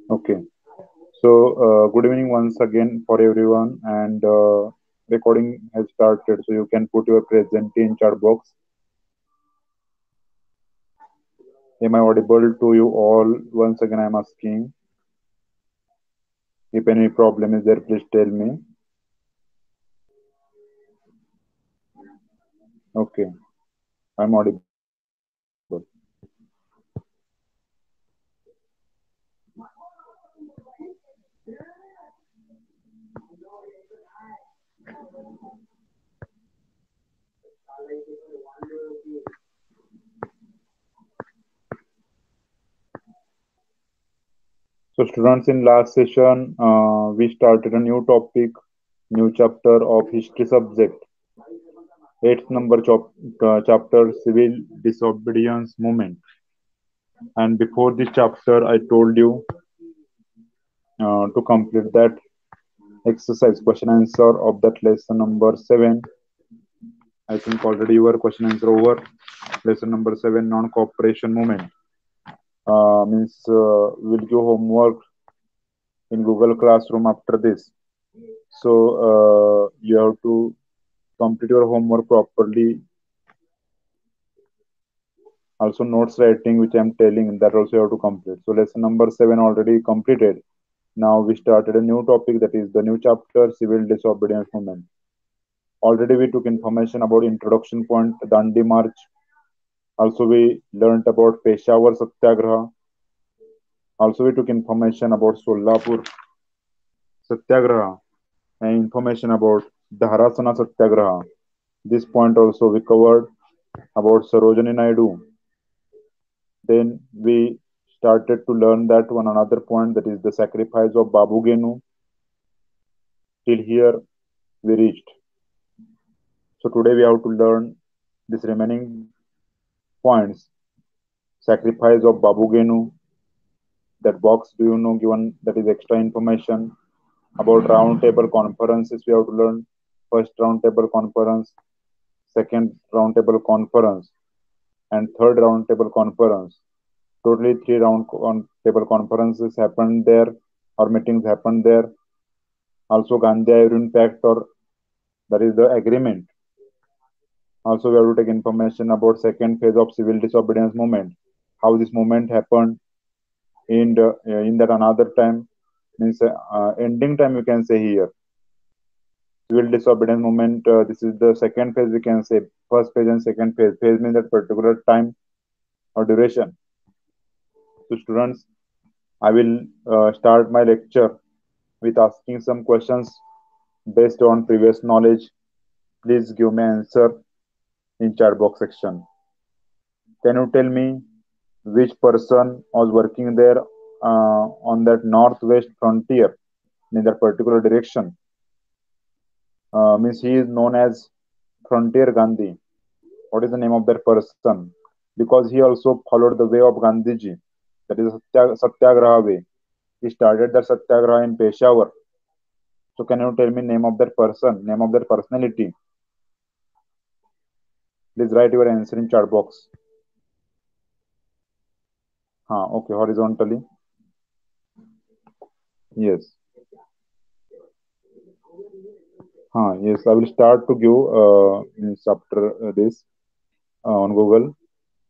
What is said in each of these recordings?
Okay. So, good evening once again for everyone, and recording has started. So you can put your present in chat box. Am I audible to you all? Once again, I'm asking. If any problem is there, please tell me. Okay, I'm audible. So, students, in last session, we started a new topic, new chapter of history subject. Eighth number chapter, civil disobedience movement. And before this chapter, I told you to complete that exercise question answer of that lesson number 7. I think already your question answer over. Lesson number 7, non-cooperation movement. Means we'll give homework in Google Classroom after this. So you have to complete your homework properly. Also notes writing, which I'm telling, that also you have to complete. So lesson number 7 already completed. Now we started a new topic, that is the new chapter, civil disobedience movement. Already we took information about introduction point, Dandi March. Also we learned about Peshawar Satyagraha. Also we took information about Solapur Satyagraha and information about Dharasana Satyagraha. This point also we covered about Sarojini Naidu. Then we started to learn that one another point, that is the sacrifice of Babu Genu. Till here we reached. So today we have to learn this remaining points. Sacrifice of Babu Genu. That box, do you know, given that is extra information about round table conferences we have to learn. First round table conference, second round table conference, and third round table conference. Totally three table conferences happened there, or meetings happened there. Also Gandhi Iron Pact, or that is the agreement. Also we have to take information about second phase of civil disobedience movement, how this movement happened in that another time, means ending time you can say here. Civil disobedience movement, this is the second phase we can say. First phase and second phase. Phase means that particular time or duration. So students, I will start my lecture with asking some questions based on previous knowledge. Please give me answer in chat box section. Can you tell me which person was working there on that northwest frontier in that particular direction? Means he is known as Frontier Gandhi. What is the name of that person? Because he also followed the way of Gandhiji, that is Satyagraha way. He started the Satyagraha in Peshawar. So can you tell me name of that person, name of that personality? Please write your answer in chat box. Okay, horizontally. Yes. Yes, I will start to give means after this on Google.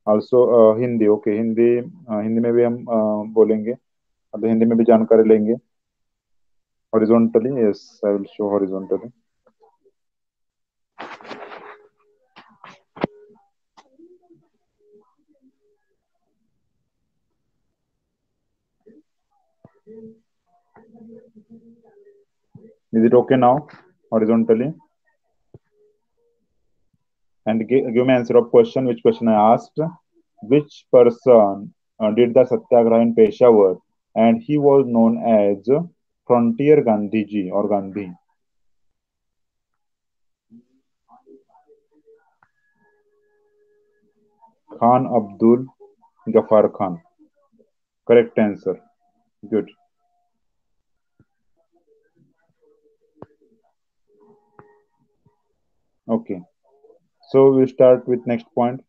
Also Hindi, okay, Hindi में भी हम बोलेंगे, मतलब हिंदी में भी जानकारी लेंगे. Horizontally, yes, I will show horizontally. Is it okay now? Horizontally. And give me answer of question. Which question I asked? Which person did the Satyagraha in Peshawar, and he was known as Frontier Gandhiji or Gandhi? Khan Abdul Ghaffar Khan. Correct answer. Good. Okay. So we start with next point.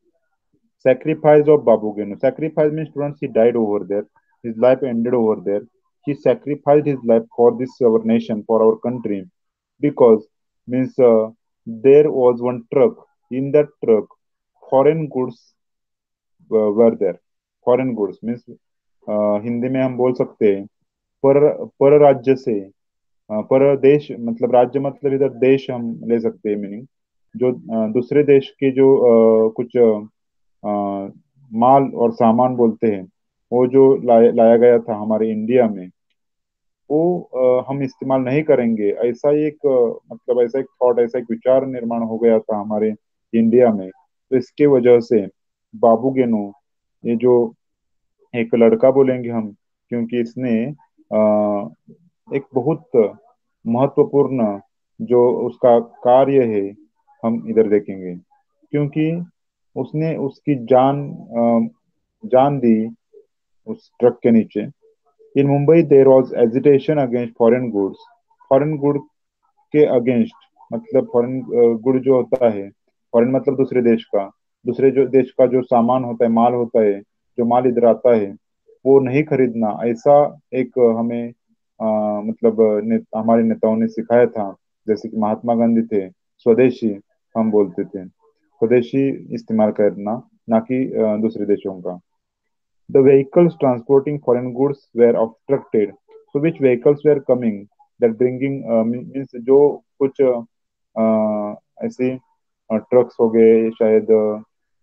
Sacrifice of Babu Genu. Sacrifice means students he died over there. His life ended over there. He sacrificed his life for this our nation, for our country, because means there was one truck. In that truck, foreign goods were there. Foreign goods means Hindi में हम बोल सकते हैं पर पर राज्य से पर देश मतलब राज्य मतलब इधर देश हम ले सकते हैं मीनिंग जो दूसरे देश के जो कुछ माल और सामान बोलते हैं वो जो लाया गया था हमारे इंडिया में वो हम इस्तेमाल नहीं करेंगे ऐसा एक मतलब ऐसा एक थॉट ऐसा एक विचार निर्माण हो गया था हमारे इंडिया में तो इसके वजह से बाबू गेनू ये जो एक लड़का बोलेंगे हम क्योंकि इसने एक बहुत महत्वपूर्ण जो उसका कार्य है हम इधर देखेंगे क्योंकि उसने उसकी जान दी उस ट्रक के नीचे in Mumbai there was agitation against foreign good के अगेंस्ट मतलब फॉरेन गुड जो होता है फॉरेन मतलब दूसरे देश का दूसरे जो देश का जो सामान होता है माल होता है जो माल इधर आता है वो नहीं खरीदना ऐसा एक हमें मतलब हमारे नेताओं ने सिखाया था जैसे कि महात्मा गांधी थे स्वदेशी हम बोलते थे स्वदेशी इस्तेमाल करना ना कि दूसरे देशों का The vehicles transporting foreign goods were obstructed. So which vehicles were coming that bringing means जो कुछ ऐसे ट्रक्स हो गए शायद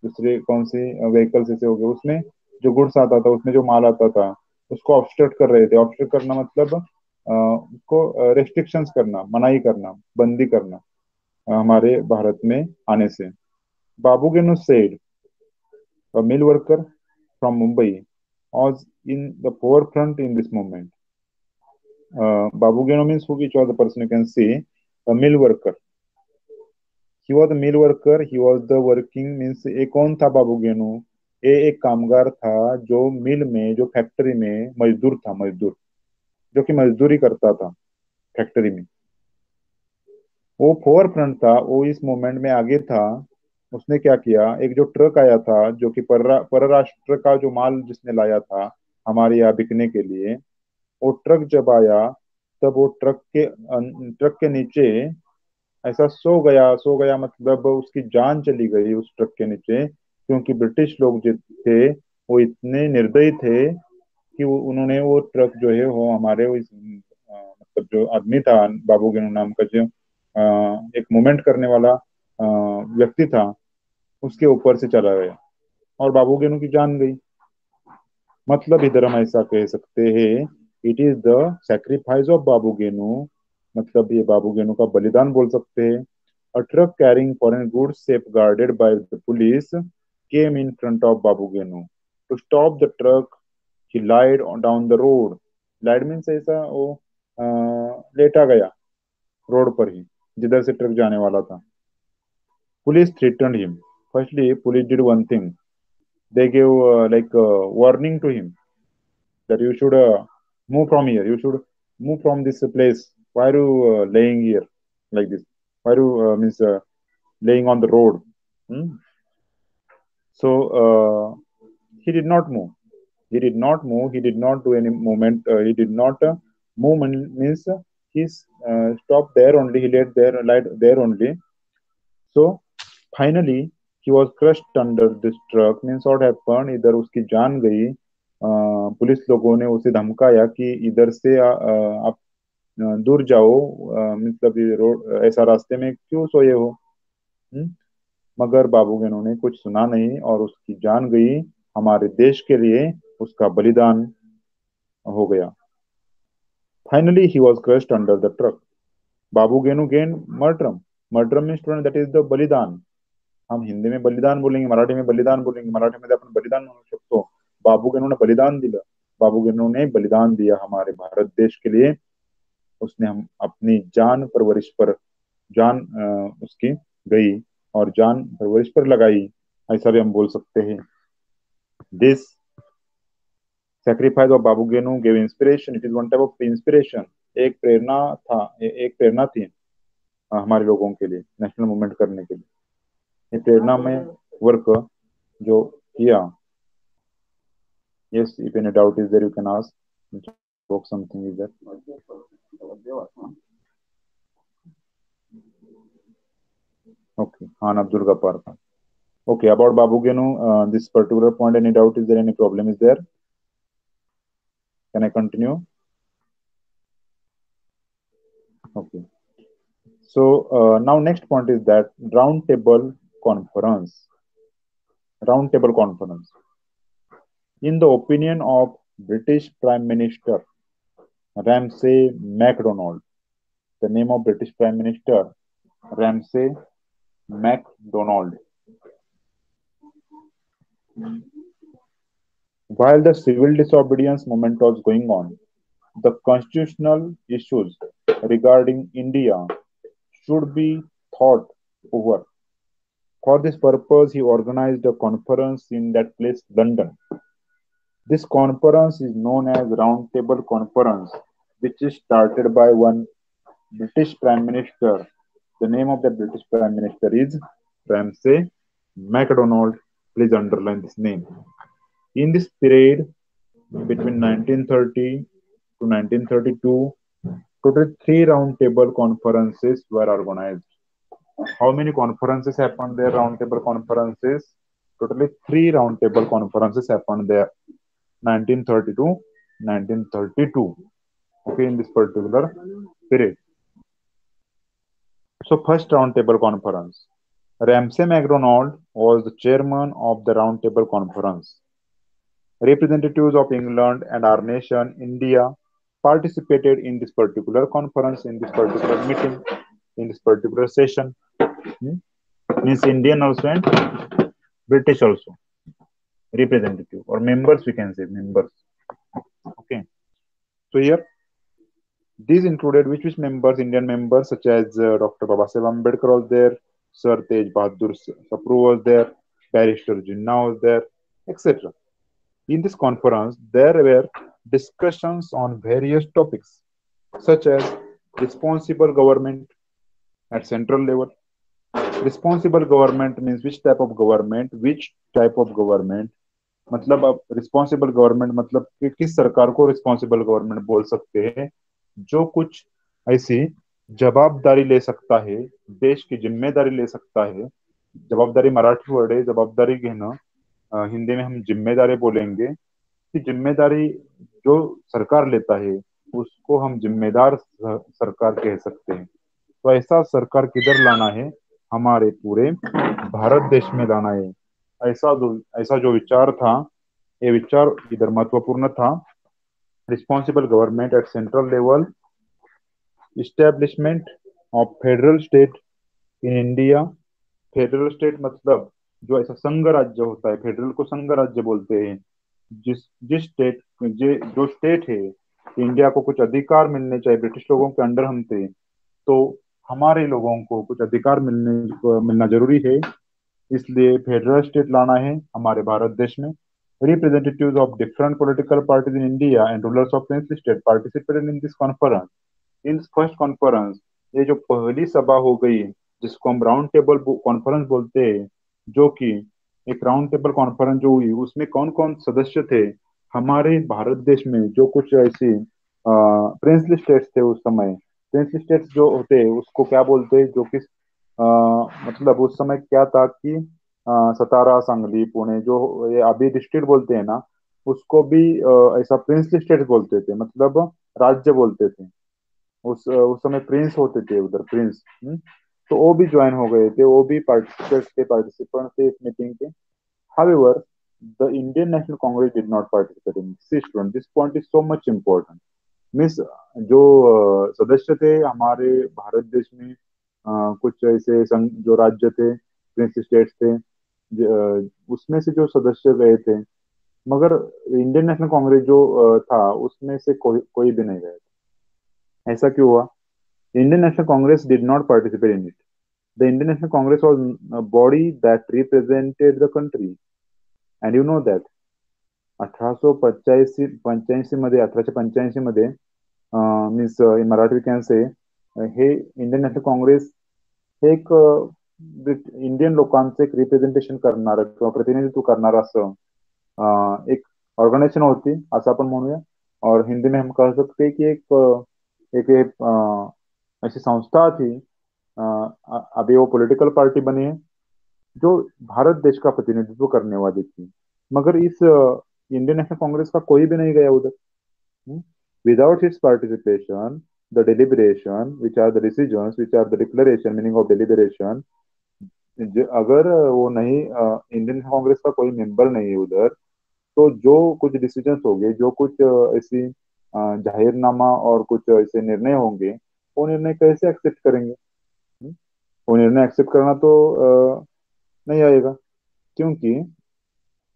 दूसरे कौन सी व्हीकल्स ऐसे हो गए उसमें जो गुड्स आता था उसमें जो माल आता था उसको ऑब्स्ट्रक्ट कर रहे थे ऑब्स्ट्रक्ट करना मतलब उसको रेस्ट्रिक्शंस करना मनाही करना बंदी करना हमारे भारत में आने से बाबू गेनु said a mill worker from Mumbai, was in the forefront in this movement. Babu Geno means which was the person you can see, a mill worker. He was a mill worker, he was the working means एक कौन था बाबू गेनू ये एक कामगार था जो मिल में जो फैक्ट्री में मजदूर था मजदूर जो कि मजदूरी करता था फैक्ट्री में वो फोर फ्रंट था वो इस मूवमेंट में आगे था उसने क्या किया एक जो ट्रक आया था जो कि परराष्ट्र का जो माल जिसने लाया था हमारे यहाँ बिकने के लिए वो ट्रक जब आया तब वो ट्रक के नीचे ऐसा सो गया मतलब उसकी जान चली गई उस ट्रक के नीचे क्योंकि ब्रिटिश लोग जो थे वो इतने निर्दयी थे कि उन्होंने वो ट्रक जो है वो हमारे वो मतलब जो आदमी था बाबू गेनू नाम का जो एक मूवमेंट करने वाला व्यक्ति था उसके ऊपर से चला गया और बाबू गेनू की जान गई मतलब इधर हम ऐसा कह सकते हैं it is the sacrifice of Babu Genu मतलब ये बाबू गेनू का बलिदान बोल सकते हैं a truck carrying foreign goods safeguarded by the police came in front of Babu Genu to stop the truck he laid down the road laid means ऐसा वो लेटा गया रोड पर ही जिधर से ट्रक जाने वाला था police threatened him firstly police did one thing they gave like warning to him that you should move from here you should move from this place why are you laying here like this why are you means laying on the road hmm? So he did not move he did not move he did not do any movement he did not move means he stopped there only he laid there lied there only so finally he was crushed under this truck means what happened इधर उसकी जान गई police लोगों ने उसे धमकाया कि इधर से आप दूर जाओ मतलब ये रोड ऐसा रास्ते में क्यों सोए हो हम्म? मगर बाबू गेनू ने कुछ सुना नहीं और उसकी जान गई हमारे देश के लिए उसका बलिदान हो गया finally he was crushed under the truck Babu Genu गेन martyrdom martyrdom mean student that is the बलिदान हम हिंदी में बलिदान बोलेंगे मराठी में बलिदान बोलेंगे मराठीमध्ये आपण बलिदान म्हणू शकतो बाबू गेनू ने बलिदान दिलं बाबू गेनू ने बलिदान दिया हमारे भारत देश के लिए उसने हम अपनी जान परवरिश पर जान उसकी गई और जान परवरिश पर लगाई ऐसा भी हम बोल सकते हैं this sacrifice of Babu Genu gave inspiration it is one type of inspiration एक प्रेरणा था एक प्रेरणा थी हमारे लोगों के लिए नेशनल मूवमेंट करने के लिए, ये प्रेरणा में वर्क जो किया. Yes, if any doubt is there, you can ask. Joke something is there. Okay, Han Abdul Ghaffar Khan. Okay, about Babu Genu, this particular point, any doubt is there? Any problem is there? Can I continue? Okay. So now next point is that round table conference. Round table conference. In the opinion of British Prime Minister Ramsay MacDonald, the name of British Prime Minister Ramsay MacDonald. While the civil disobedience movement was going on, the constitutional issues regarding India should be thought over. For this purpose, he organized a conference in that place, London. This conference is known as Round Table Conference, which is started by one British Prime Minister. The name of the British Prime Minister is Ramsay MacDonald. Please underline this name. In this period, between 1930 to 1932, total three roundtable conferences were organized. How many conferences happened there? Roundtable conferences. Totally three roundtable conferences happened there. 1932, 1932. Okay, in this particular period. So first roundtable conference. Ramsay MacDonald was the chairman of the roundtable conference. Representatives of England and our nation, India, participated in this particular conference, in this particular meeting, in this particular session. Hmm? Means Indian also and British also. Representative or members, we can say members. Okay. So here, these included which members, Indian members such as Dr. Babasaheb Ambedkar was there, Sir Tej Bahadur Sapru was there, Barrister Jinnah was there, etc. In this conference, there were discussions on various topics such as responsible government at central level. Responsible government means which type of government, मतलब अब responsible government मतलब कि किस सरकार को responsible government बोल सकते हैं, जो कुछ ऐसी जवाबदारी ले सकता है, देश की जिम्मेदारी ले सकता है. जवाबदारी मराठी वर्ड है, जवाबदारी घेणं हिंदी में हम जिम्मेदारी बोलेंगे. कि जिम्मेदारी जो सरकार लेता है उसको हम जिम्मेदार सरकार कह सकते हैं. तो ऐसा सरकार किधर लाना है? हमारे पूरे भारत देश में लाना है. ऐसा जो विचार था, ये विचार इधर महत्वपूर्ण था. Responsible government at central level, establishment of federal state in India. Federal state मतलब जो ऐसा संघ राज्य होता है, फेडरल को संघ राज्य बोलते हैं. जिस जिस स्टेट जो स्टेट है, इंडिया को कुछ अधिकार मिलने चाहिए. ब्रिटिश लोगों के अंडर हम थे, तो हमारे लोगों को कुछ अधिकार मिलना जरूरी है. इसलिए फेडरल स्टेट लाना है हमारे भारत देश में. Representatives of different political parties in India and rulers of princely state participated in this conference. In this first conference, ये जो पहली सभा हो गई जिसको हम राउंड टेबल कॉन्फ्रेंस बोलते हैं, जो कि एक राउंड टेबल कॉन्फ्रेंस जो हुई, उसमें कौन कौन सदस्य थे? हमारे भारत देश में जो कुछ ऐसी प्रिंसली स्टेट्स थे उस समय. प्रिंसली स्टेट्स जो होते हैं उसको क्या बोलते हैं? जो कि मतलब उस समय क्या था कि सतारा, सांगली, पुणे, जो ये अभी डिस्ट्रिक्ट बोलते हैं ना, उसको भी ऐसा प्रिंसली स्टेट बोलते थे, मतलब राज्य बोलते थे. उस समय प्रिंस होते थे उधर, प्रिंस. तो वो भी ज्वाइन हो गए थे, वो भी पार्टिसिपेंट थे इस मीटिंग के. However, the Indian National Congress did not participate in this student. This point is so much important. Means जो सदस्य थे हमारे भारत देश में, कुछ ऐसे जो राज्य थे, प्रिंस स्टेट्स थे, उसमें से जो सदस्य गए थे, मगर इंडियन नेशनल कांग्रेस जो था उसमें से कोई भी नहीं गया था. ऐसा क्यों हुआ? Indian national Congress did not participate in it. The Indian national Congress was body that represented the country. And you know that 1885 मध्ये, 1885 मध्ये means in Marathi can say, hey Indian national Congress एक इंडियन लोकांचं एक रिप्रेझेंटेशन करणारं किंवा प्रतिनिधित्व करणारं असं एक ऑर्गेनाइजेशन होती असं आपण म्हणूया. और हिंदी में हम कह सकते हैं कि ऐसी संस्था थी। अभी वो पॉलिटिकल पार्टी बनी है जो भारत देश का प्रतिनिधित्व करने वाली थी। मगर इस इंडियन नेशनल कांग्रेस का कोई भी नहीं गया उधर। Without its participation, the deliberation, which are the decisions, which are the declaration, meaning of deliberation, अगर वो नहीं इंडियन कांग्रेस का कोई मेंबर नहीं है उधर, तो जो कुछ डिसीजंस होंगे, जो कुछ ऐसी जाहिरनामा और कुछ ऐसे निर्णय होंगे, वो निर्णय कैसे एक्सेप्ट करेंगे? हम्म? वो निर्णय एक्सेप्ट करना तो नहीं आएगा, क्योंकि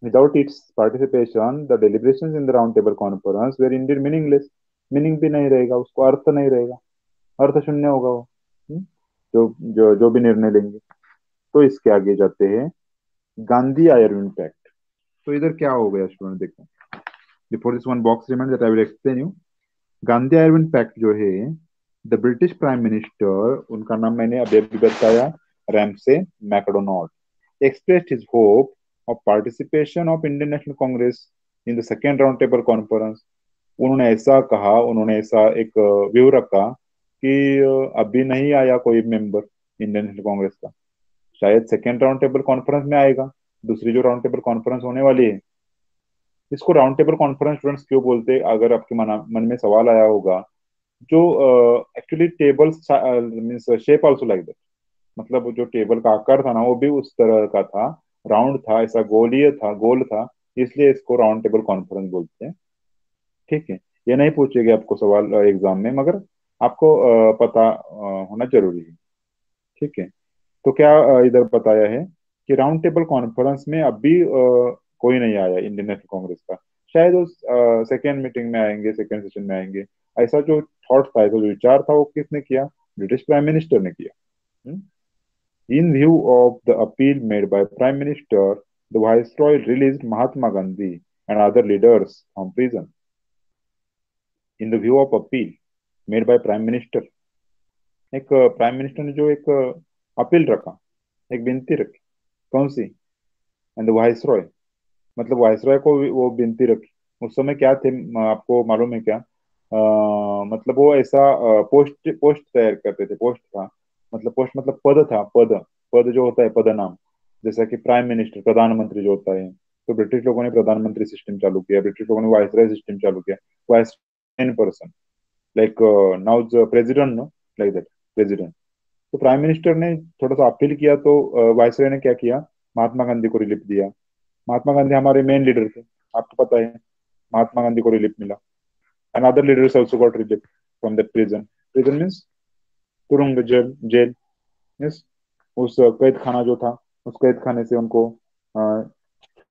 without its participation the deliberations in the round table conference were Indian meaningless. Meaning भी नहीं रहेगा, उसको अर्थ नहीं रहेगा, अर्थ शून्य होगा वो। हम्म? जो भी निर्णय लेंगे। तो इसके आगे जाते हैं, गांधी आयरन पैक्ट। तो इधर क्या हो गया स्टूडेंट, देखो, before this one box remind that I will explain you. Gandhi Irwin pact जो है, द ब्रिटिश प्राइम मिनिस्टर, उनका नाम मैंने अभी बताया, Ramsay MacDonald, expressed his hope of participation of Indian National Congress in the second round table conference। उन्होंने ऐसा कहा, उन्होंने ऐसा एक व्यू रखा कि अभी नहीं आया कोई मेंबर इंडियन नेशनल कांग्रेस का, शायद सेकेंड राउंड टेबल कॉन्फ्रेंस में आएगा। दूसरी जो राउंड टेबल कॉन्फ्रेंस होने वाली है, इसको राउंड टेबल कॉन्फ्रेंस स्टूडेंट्स क्यों बोलते हैं? अगर आपके मन में सवाल आया होगा, जो actually table means shape also like that, मतलब वो जो टेबल का आकार था ना, वो भी उस तरह का था, राउंड था, ऐसा गोलीय था, गोल था, इसलिए इसको राउंड टेबल कॉन्फ्रेंस बोलते हैं। ठीक है, ये नहीं पूछेगा आपको सवाल एग्जाम में, मगर आपको पता होना जरूरी है। ठीक है, तो क्या इधर बताया है कि राउंड टेबल कॉन्फ्रेंस में अभी कोई नहीं आया इंडियन नेशनल कांग्रेस का, शायद उस सेकेंड मीटिंग में आएंगे, सेकेंड सेशन में आएंगे। ऐसा जो थॉट था, ऐसा जो विचार था, वो किसने किया? ब्रिटिश प्राइम मिनिस्टर ने किया। इन view of the appeal made by prime minister, the viceroy released Mahatma Gandhi and other leaders from prison. In the view of appeal made by prime minister, एक प्राइम मिनिस्टर ने जो एक अपील रखा, एक विनती रखी, कौन सी? एंड वाइसरॉय, मतलब वाइसरॉय को वो विनती रखी। उस समय क्या थे, आपको मालूम है क्या? मतलब वो ऐसा पोस्ट पोस्ट तैयार करते थे, पोस्ट था, मतलब पोस्ट मतलब पद था, पद, पद जो होता है, पद नाम, जैसा कि प्राइम मिनिस्टर, प्रधानमंत्री जो होता है। तो ब्रिटिश लोगों ने प्रधानमंत्री सिस्टम चालू किया, ब्रिटिश लोगों ने वाइसरॉय सिस्टम चालू किया। Vice in person, like now the president, no, like that, president. तो प्राइम मिनिस्टर ने थोड़ा सा अपील किया, तो वाइसरॉय ने क्या किया? महात्मा गांधी को रिलीफ दिया। महात्मा गांधी हमारे मेन लीडर थे, आपको पता है, महात्मा गांधी को रिलीफ मिला। And other leaders also got relief from the prison. Prison means तुरुंग, जेल, जेल। यस, उस कैद खाना जो था, उस कैद खाने से उनको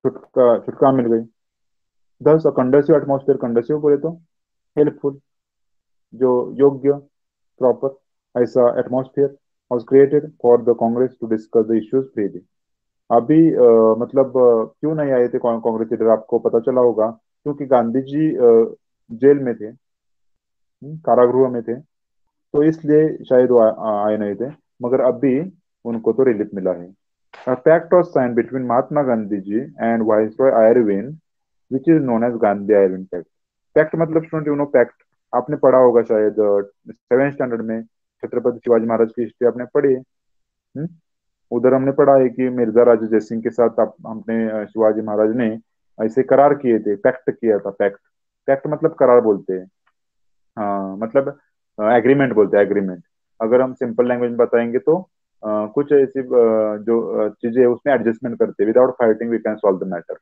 छुटका मिल गई। दस कंडसिव एटमोस्फेयर, कंडसिव बोले तो हेल्पफुल, जो योग्य, प्रॉपर, ऐसा atmosphere was created for the Congress to discuss the issues freely. अभी मतलब क्यों नहीं आए थे कांग्रेस लीडर, आपको पता चला होगा, क्योंकि गांधी जी जेल में थे, कारागृह में थे, तो इसलिए शायद वो आए नहीं थे। मगर अभी उनको तो रिलीफ मिला है। Pact was sign between Mahatma Gandhi ji and viceroy Irwin, which is known as Gandhi Irwin pact. Pact मतलब स्टूडेंट, यू नो पैक्ट, आपने पढ़ा होगा शायद सेवेंथ स्टैंडर्ड में, छत्रपति शिवाजी महाराज की हिस्ट्री आपने पढ़ी है। हम्म? उधर हमने पढ़ा है कि मिर्जा राजा जयसिंह के साथ हमने शिवाजी महाराज ने ऐसे करार किए थे, पैक्ट किया था। पैक्ट, पैक्ट मतलब करार बोलते हैं। हाँ, मतलब एग्रीमेंट बोलते हैं, एग्रीमेंट। अगर हम सिंपल लैंग्वेज में बताएंगे तो कुछ ऐसी जो चीजें हैं, उसमें एडजस्टमेंट करते हैं। Without fighting we can solve the matter,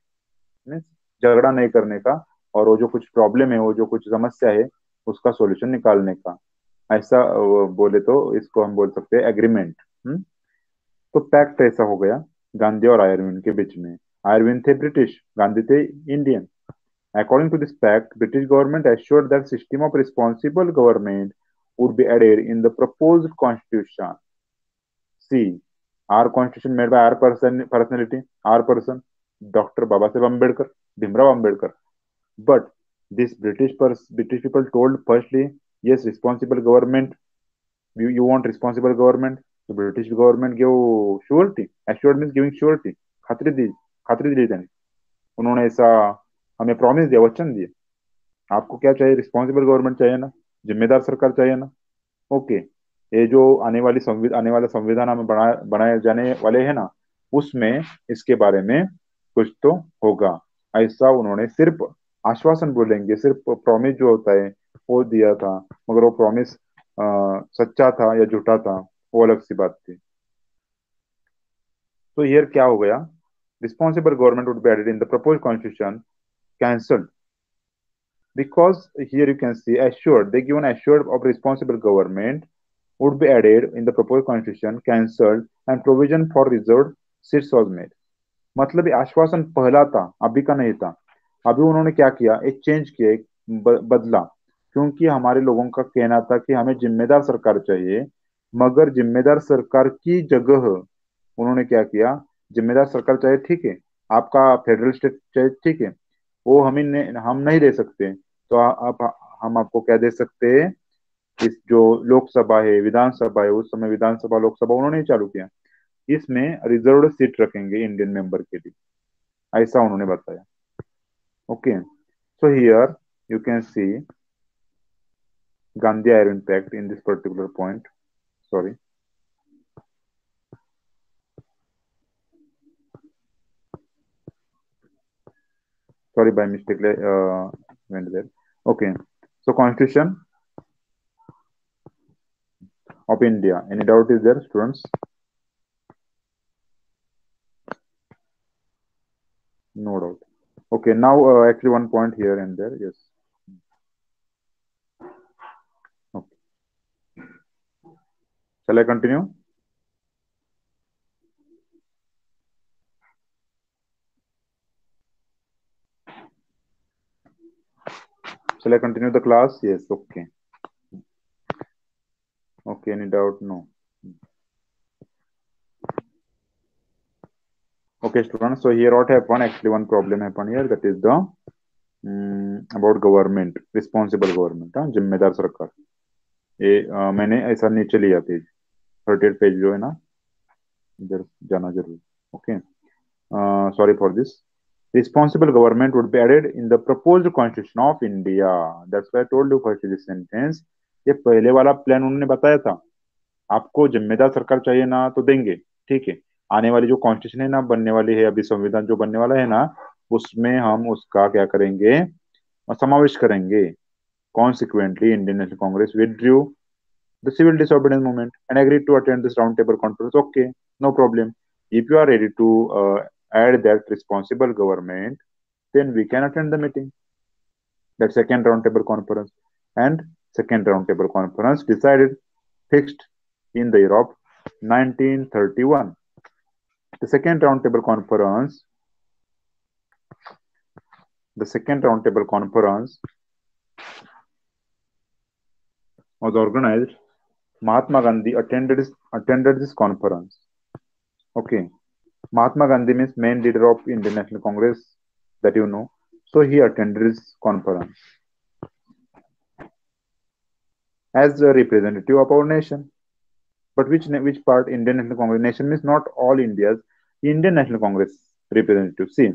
means झगड़ा नहीं करने का, और वो जो कुछ प्रॉब्लम है, वो जो कुछ समस्या है, उसका सॉल्यूशन निकालने का, ऐसा बोले तो इसको हम बोल सकते हैं एग्रीमेंट। तो पैक्ट ऐसा हो गया गांधी और आयरविन के बीच में। आयरविन थे ब्रिटिश, गांधी थे Indian. According to this pact, British government assured that system of responsible government would be added in the proposed constitution. See, our constitution made by our personality, our person, Dr. Babasaheb Ambedkar, Bhimrao Ambedkar. But this British people told firstly, yes, responsible government. You want responsible government. तो British government give surety, assured means giving surety, खातरी दी देनी। उन्होंने ऐसा हमें promise दिया, वचन दिए। आपको क्या चाहिए? रिस्पॉन्सिबल गवर्नमेंट चाहिए ना, जिम्मेदार सरकार चाहिए ना। ओके, ये जो आने वाला संविधान हमें बनाए जाने वाले हैं ना, उसमें इसके बारे में कुछ तो होगा। ऐसा उन्होंने सिर्फ आश्वासन बोलेंगे, सिर्फ प्रॉमिस जो होता है वो दिया था, मगर वो प्रॉमिस सच्चा था या झूठा था वो अलग सी बात थी। तो हियर क्या हो गया? Responsible government would be added in the propose constitution cancelled, because here you can see assured, they given assured of responsible government would be added in the proposed constitution cancelled and provision for reserved seats was made। मतलब ये आश्वासन पहला था, अभी का नहीं था। अभी उन्होंने क्या किया, एक चेंज किया, एक बदला। क्योंकि हमारे लोगों का कहना था कि हमें जिम्मेदार सरकार चाहिए, मगर जिम्मेदार सरकार की जगह उन्होंने क्या किया, जिम्मेदार सरकार चाहिए ठीक है, आपका फेडरल स्टेट चाहिए ठीक है, वो हम नहीं दे सकते। तो आप हम आपको क्या दे सकते हैं? इस जो लोकसभा है, विधानसभा है, उस समय विधानसभा लोकसभा उन्होंने ही चालू किया, इसमें रिजर्व्ड सीट रखेंगे इंडियन मेंबर के लिए, ऐसा उन्होंने बताया। Okay, so here you can see Gandhi Irwin impact in this particular point. Sorry, sorry, by mistake went there. Okay, so Constitution of India. Any doubt is there, students? No doubt. Okay, now actually one point here and there. Yes. Okay. Shall I continue? Shall I continue the class? Yes. Okay. Okay. Any doubt? No. Okay, students. So here what happened? Actually, one problem happened here. That is the about government, responsible government. हाँ, जिम्मेदार सरकार। ये मैंने ऐसा नीचे लिया page, 38 page जो है ना, इधर जाना जरूर। Okay, sorry for this. Responsible government would be added in the proposed constitution of India. That's why I told you first this sentence. ये पहले वाला प्लान उन्होंने बताया था, आपको जिम्मेदार सरकार चाहिए ना तो देंगे, ठीक है। आने वाली जो कॉन्स्टिट्यूशन है ना बनने वाली है, अभी संविधान जो बनने वाला है ना, उसमें हम उसका क्या करेंगे, समावेश करेंगे। Consequently, Indian National Congress withdrew the civil disobedience movement and agreed to attend this roundtable conference. Okay, no problem. If you are ready to add that responsible government, then we can attend the meeting, that second roundtable conference. And second roundtable conference decided, fixed in the year of 1931. The second roundtable conference, the second roundtable conference was organized. Mahatma Gandhi attended this conference. Okay, Mahatma Gandhi means main leader of Indian National Congress, that you know. So he attended this conference as a representative of our nation. But which part? Indian National Congress. Nation means not all India's. Indian National Congress representative. See,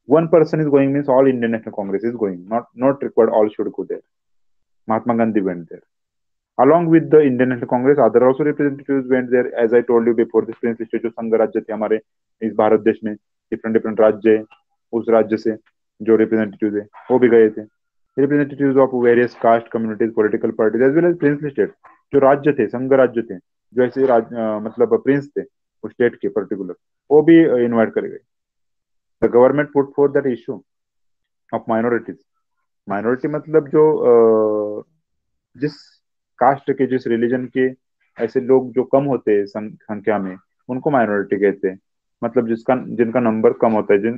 one person is going means all Indian National Congress is going. Not required. All should go there. Mahatma Gandhi went there. Along with the Indian National Congress, other also representatives went there. As I told you before, this Prince list जो संघ राज्य थे हमारे इस भारत देश में, different different राज्य, उस राज्य से जो रिप्रेजेंटेटिव थे वो भी गए थे। Representatives of various caste communities political parties as well as prince state, जो राज्य थे, संघ राज्य थे, जो ऐसे मतलब प्रिंस थे उस स्टेट के पर्टिकुलर, वो भी इन्वाइट करे गए। The government put for that issue of minorities. Minority मतलब जो जिस कास्ट के, जिस रिलीजन के ऐसे लोग जो कम होते हैं संख्या में, उनको माइनॉरिटी कहते हैं। मतलब जिनका नंबर कम होता है,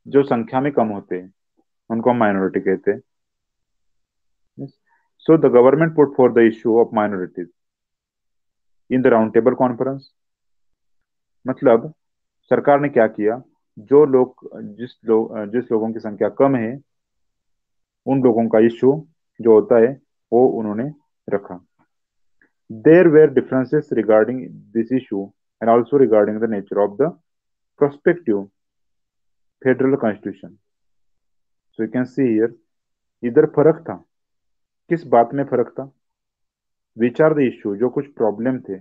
जो संख्या में कम होते हैं, उनको हम माइनॉरिटी कहते हैं। So the government put for the issue of minorities in the round table conference. मतलब सरकार ने क्या किया, जो लोग जिस लोगों की संख्या कम है, उन लोगों का इश्यू जो होता है वो उन्होंने रखा। There were differences regarding this issue and also regarding the nature of the prospective federal constitution. So you can see here, इधर फर्क था, किस बात में फर्क था? विच आर द इश्यू, जो कुछ प्रॉब्लम थे,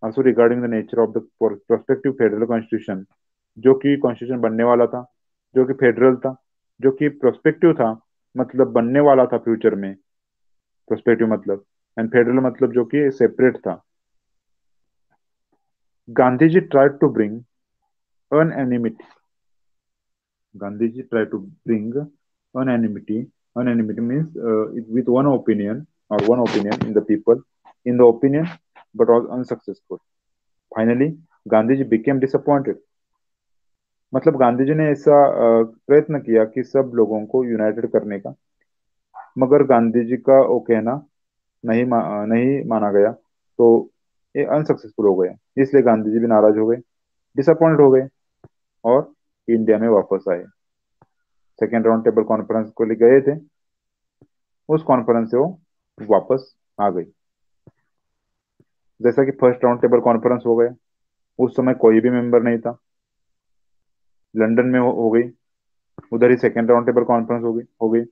also regarding the nature of the prospective federal constitution, जो कि कॉन्स्टिट्यूशन बनने वाला था, जो कि फेडरल था, जो कि प्रोस्पेक्टिव था, मतलब बनने वाला था फ्यूचर में, प्रोस्पेक्टिव मतलब, एंड फेडरल मतलब जो कि सेपरेट था. Gandhi ji tried to bring unanimity. Gandhiji tried to bring unanimity. Unanimity means with one opinion or one opinion in the people, in the opinion, but was unsuccessful. Finally, Gandhiji became disappointed. मतलब गांधी जी ने ऐसा प्रयत्न किया कि सब लोगों को यूनाइटेड करने का, मगर गांधी जी का वो कहना नहीं माना गया, तो ये अनसक्सेसफुल हो गया. इसलिए गांधी जी भी नाराज हो गए, डिसअपॉइंट हो गए और इंडिया में वापस आए. सेकेंड राउंड टेबल कॉन्फ्रेंस को ले गए थे, उस कॉन्फ्रेंस से वो वापस आ गई. जैसा कि फर्स्ट राउंड टेबल कॉन्फ्रेंस हो गया, उस समय कोई भी मेंबर नहीं था, लंदन में हो गई. उधर ही सेकेंड राउंड टेबल कॉन्फ्रेंस हो गई.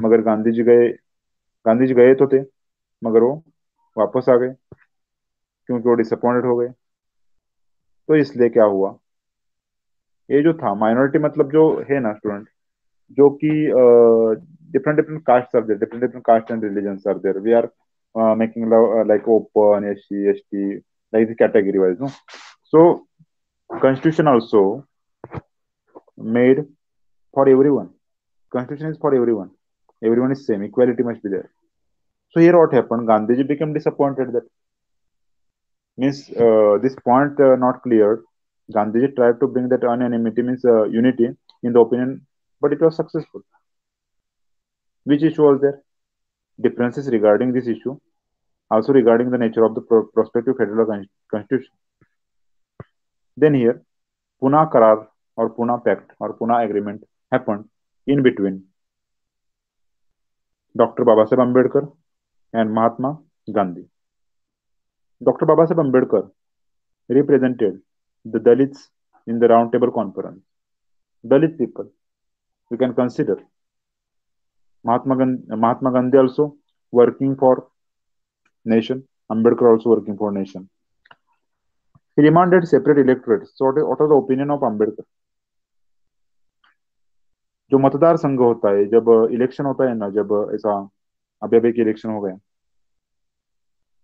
मगर गांधी जी गए तो थे, मगर वो वापस आ गए क्योंकि वो डिसअपॉइंटेड हो गए. तो इसलिए क्या हुआ, ये जो था माइनॉरिटी मतलब जो है ना स्टूडेंट, जो कि different different caste are there, different different caste and religions are there. We are making like open SC ST, like the category wise, no? So constitution also made for everyone. Constitution is for everyone. Everyone is same. Equality must be there. So here what happened? Gandhiji became disappointed that means this point not cleared. Gandhiji tried to bring that unanimity means unity in the opinion, but it was successful. Which issue was there? Differences regarding this issue, also regarding the nature of the prospective federal constitution. Then here, Pune Karar or Pune Pact or Pune Agreement happened in between Dr. Babasaheb Ambedkar and Mahatma Gandhi. Dr. Babasaheb Ambedkar represented the Dalits in the Round Table Conference. Dalit people, you can consider Mahatma Gandhi also working for nation, Ambedkar also working for nation. He demanded separate electorates. So what was the opinion of Ambedkar? जो मतदार संघ होता है, जब election होता है ना, जब ऐसा अभी अभी की इलेक्शन हो गया,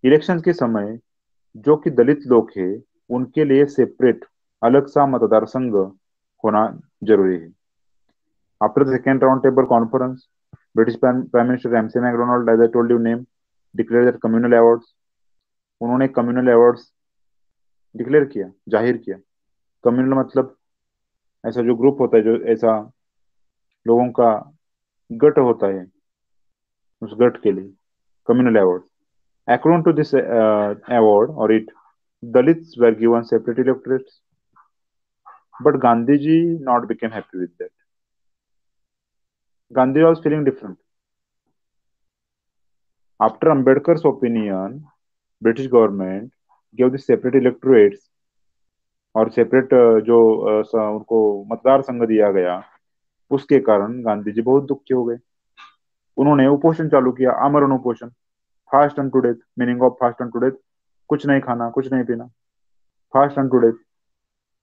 इलेक्शन के समय जो कि दलित लोग हैं, उनके लिए सेपरेट अलग सा मतदार संघ होना जरूरी है. After the second round table conference, British prime minister Ramsay MacDonald, as I told you name, declare that communal awards. उन्होंने कम्युनल अवार्ड्स डिक्लेयर किया, जाहिर किया. कम्युनल मतलब ऐसा जो ग्रुप होता है, जो ऐसा लोगों का गट होता है, उस गट के लिए communal award. According to this award or it, Dalits were given separate electorates, but Gandhiji not became happy with that. Gandhi was feeling different. After Ambedkar's opinion, British government gave the separate electorates और separate जो उनको मतदार संघ दिया गया, उसके कारण गांधी जी बहुत दुखी हो गए. उन्होंने उपोषण चालू किया, आमरण उपोषण, fast unto death. Meaning of fast unto death, कुछ नहीं खाना, कुछ नहीं पीना. फास्ट अन टू डेथ,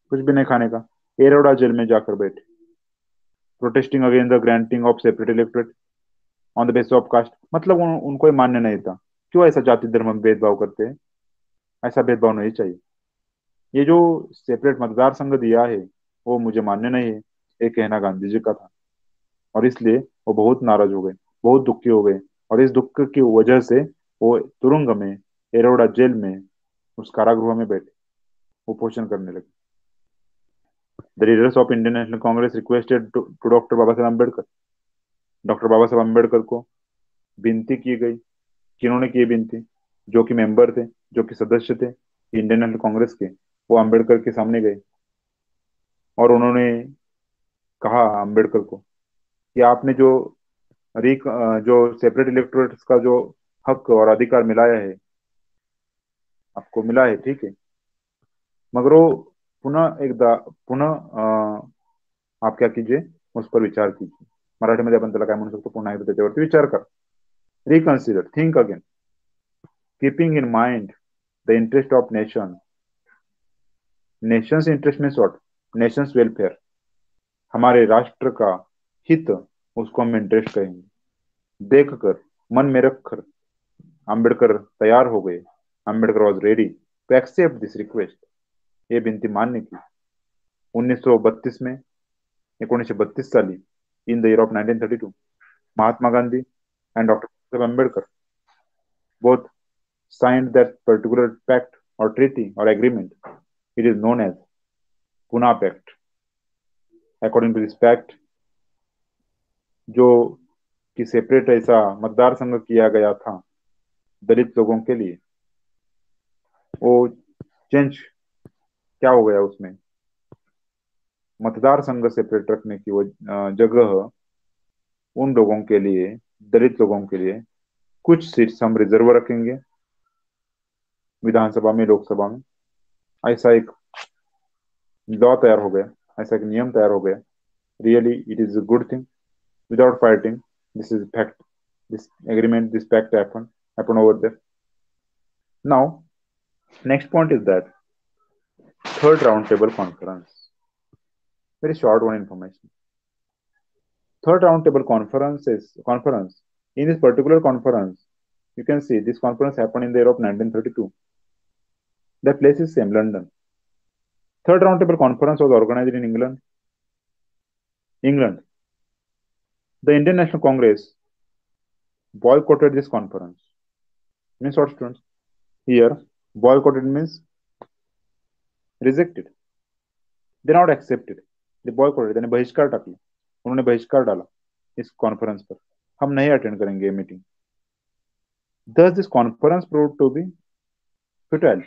कुछ भी नहीं खाने का. एरोडा जेल में जाकर बैठे, protesting against the granting of separate electorate on the basis of caste. मतलब उनको ये मान्य नहीं था. क्यों ऐसा जाति धर्म में भेदभाव करते हैं? ऐसा भेदभाव नहीं चाहिए. ये जो सेपरेट मतदार संघ दिया है, वो मुझे मान्य नहीं है, ये कहना गांधी जी का था. और इसलिए वो बहुत नाराज हो गए, बहुत दुखी हो गए, और इस दुख की वजह से वो तुरुंग में, एरोडा जेल में, उस कारागृह में बैठे उपोषण करने लगे. The leaders of Indian National Congress requested to doctor Baba Saheb Ambedkar. Doctor Baba Saheb Ambedkar को विनती की गई. किन्होंने की विनती? जो कि मेंबर थे, जो कि सदस्य थे इंडियन नेशनल कांग्रेस के, वो अम्बेडकर के सामने गए और उन्होंने कहा अम्बेडकर को कि आपने जो सेपरेट इलेक्टोरेट्स का जो हक और अधिकार मिलाया है, आपको मिला है, ठीक है। मगर वो पुनः पुनः आप क्या कीजिए, उस पर विचार कीजिए. मराठीमध्ये आपण त्याला काय म्हणू शकतो, पुन्हा एकदा त्याच्यावरती विचार करा. Reconsider, think again, keeping in mind the interest of nation. Nations interest means what? Nations welfare, हमारे राष्ट्र का हित, उसको हम इंटरेस्ट कहेंगे. देख कर, मन में रख कर आम्बेडकर तैयार हो गए. Ambedkar was ready to accept this request. ये विनंती मान्य की 1932 में, 1932 साली, in the year of 1932, Mahatma Gandhi and Dr. Ambedkar both signed that particular pact or treaty or agreement. It is known as Pune Pact. According to this pact, जो कि separate ऐसा मतदार संघ किया गया था दलित लोगों के लिए, वो चेंज क्या हो गया उसमें, मतदार संघ सेपरेट रखने की वो जगह उन लोगों के लिए, दलित लोगों के लिए कुछ सीट्स हम रिजर्व रखेंगे विधानसभा में, लोकसभा में. ऐसा एक लॉ तैयार हो गया, ऐसा एक नियम तैयार हो गया. Really it is a good thing. Without fighting, this is fact. This agreement, this pact happened over there. Now, next point is that third roundtable conference. Very short one information. Third roundtable conference. In this particular conference, you can see this conference happened in the year of 1932. The place is same, London. Third roundtable conference was organized in England. England. The Indian National Congress boycotted this conference. Means what, students? Here, boycotted means rejected. They not accepted. They boycotted. त्याने बहिष्कार टाकला, उन्होंने बहिष्कार डाला इस conference पर. हम नहीं अटेंड करेंगे ये meeting. Thus this conference proved to be futile.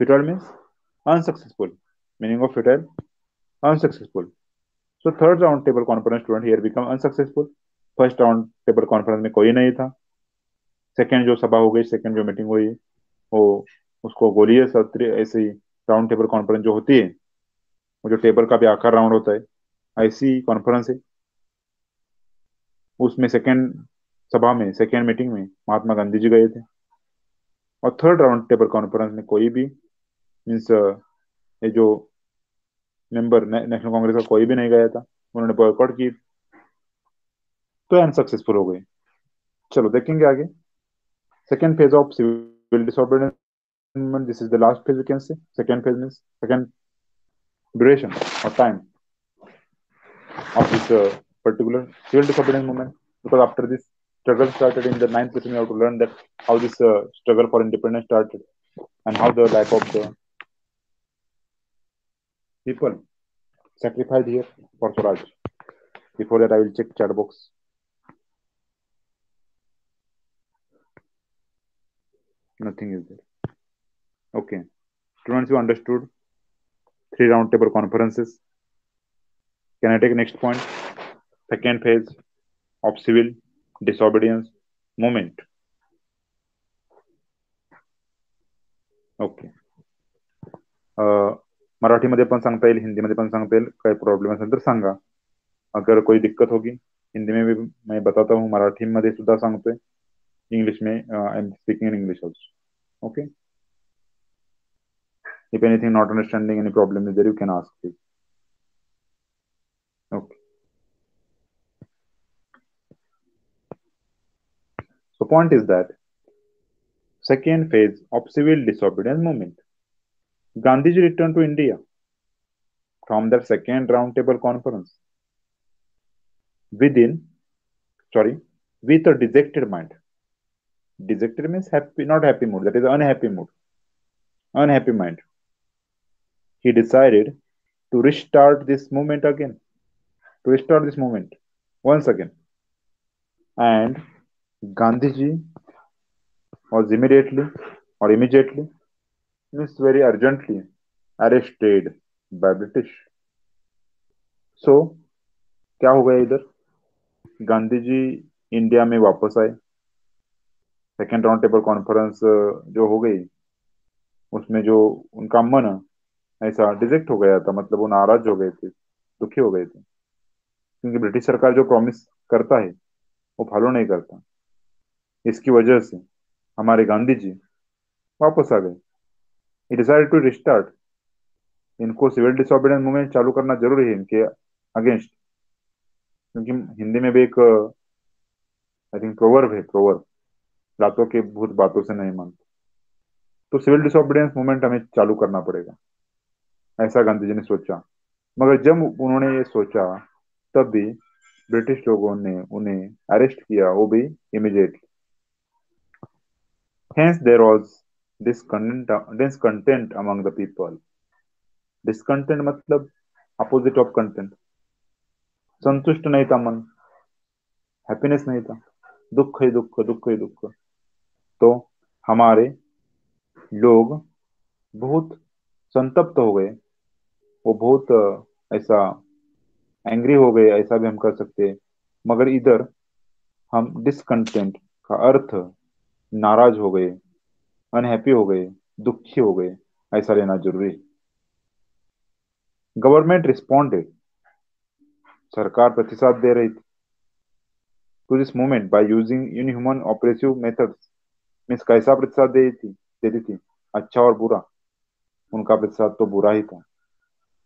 Futile means unsuccessful. Meaning of futile, unsuccessful. So third round table conference student here become unsuccessful. First round table conference में कोई नहीं था. सेकेंड जो सभा हो गई, सेकेंड जो मीटिंग हुई, वो उसको गोलीय सत्र, ऐसी राउंड टेबल कॉन्फ्रेंस जो होती है, वो जो टेबल का भी आकार राउंड होता है, ऐसी कॉन्फ्रेंस है. उसमें सेकेंड सभा में, सेकेंड मीटिंग में महात्मा गांधी जी गए थे. और थर्ड राउंड टेबल कॉन्फ्रेंस में कोई भी मीन्स ये जो मेंबर नेशनल कांग्रेस का कोई भी नहीं गया था, उन्होंने बॉयकॉट की, तो अनसक्सेसफुल हो गए. चलो देखेंगे आगे. Second phase of civil disorder, this is the last phase, we can say. Second phase means second duration or time of this particular civil disobedience movement, because after this struggle started in the ninth lesson, we have to learn that how this struggle for independence started and how the life of the people sacrificed here for Swaraj. Before that, I will check chat box. Nothing is there. Okay, students, you understood three round table conferences. Can I take next point? Second phase of civil disobedience movement. Okay. मराठीमध्ये पण सांगता येईल, हिंदीमध्ये पण सांगता येईल. काही problem असेल तर सांगा. अगर कोई दिक्कत होगी, हिंदी में भी मैं बताता हूँ, मराठी में सुधा सांगतोय, इंग्लिश में I am speaking in English also. Okay. If anything not understanding, any problem is there, you can ask please. Okay. So point is that second phase of civil disobedience movement. Gandhiji returned to India from that second roundtable conference with a dejected mind. Dejected means happy, not happy mood. That is unhappy mood. Unhappy mind. He decided to restart this movement again. To restart this movement once again. And Gandhiji was immediately, means very urgently, arrested by British. So क्या हो गया इधर? Gandhi ji India में वापस आए. Second round table conference जो हो गई, उसमें जो उनका मन ऐसा डिजेक्ट हो गया था, मतलब वो नाराज हो गए थे, दुखी हो गए थे, क्योंकि ब्रिटिश सरकार जो प्रॉमिस करता है वो फॉलो नहीं करता। इसकी वजह से हमारे गांधी जी वापस आ गए। He decided to restart. इनको सिविल डिसोबीडियंस मूवमेंट चालू करना जरूरी है इनके अगेंस्ट, क्योंकि हिंदी में भी एक आई थिंक प्रोवर्ब है, प्रोवर्ब, लातों के भूत बातों से नहीं मानते। तो सिविल डिसोबीडियंस मूवमेंट हमें चालू करना पड़ेगा, ऐसा गांधी जी ने सोचा। मगर जब उन्होंने ये सोचा, तब भी ब्रिटिश लोगों ने उन्हें अरेस्ट किया, वो भी immediately. Hence there was discontent among the people. Discontent मतलब अपोजिट ऑफ कंटेंट। संतुष्ट नहीं था मन, हैप्पीनेस नहीं था, दुख ही दुख, दुख ही दुख। तो हमारे लोग बहुत संतप्त हो गए, वो बहुत ऐसा एंग्री हो गए, ऐसा भी हम कर सकते हैं। मगर इधर हम डिसकंटेंट का अर्थ नाराज हो गए, अनहैप्पी हो गए, दुखी हो गए, ऐसा लेना जरूरी है। गवर्नमेंट रिस्पॉन्डेड, सरकार प्रतिसाद दे रही थी to this movement by using inhuman oppressive methods. Means कैसा प्रतिसाद देती थी, अच्छा और बुरा। उनका प्रतिसाद तो बुरा ही था।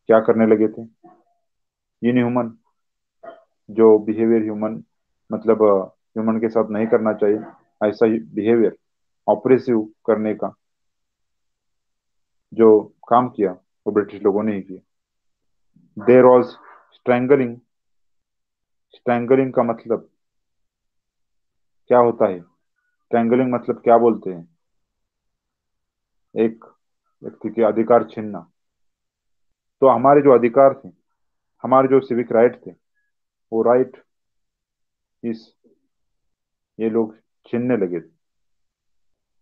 क्या करने लगे थे? इनह्यूमन, जो बिहेवियर ह्यूमन, मतलब ह्यूमन के साथ नहीं करना चाहिए, ऐसा बिहेवियर ऑपरेसिव करने का जो काम किया, वो ब्रिटिश लोगों ने ही किया। There was strangling. स्ट्रैंगलिंग का मतलब क्या होता है? स्ट्रैंगलिंग मतलब क्या बोलते हैं? एक व्यक्ति के अधिकार छीनना। तो हमारे जो अधिकार थे, हमारे जो सिविक राइट थे, वो राइट इस ये लोग छीनने लगे थे।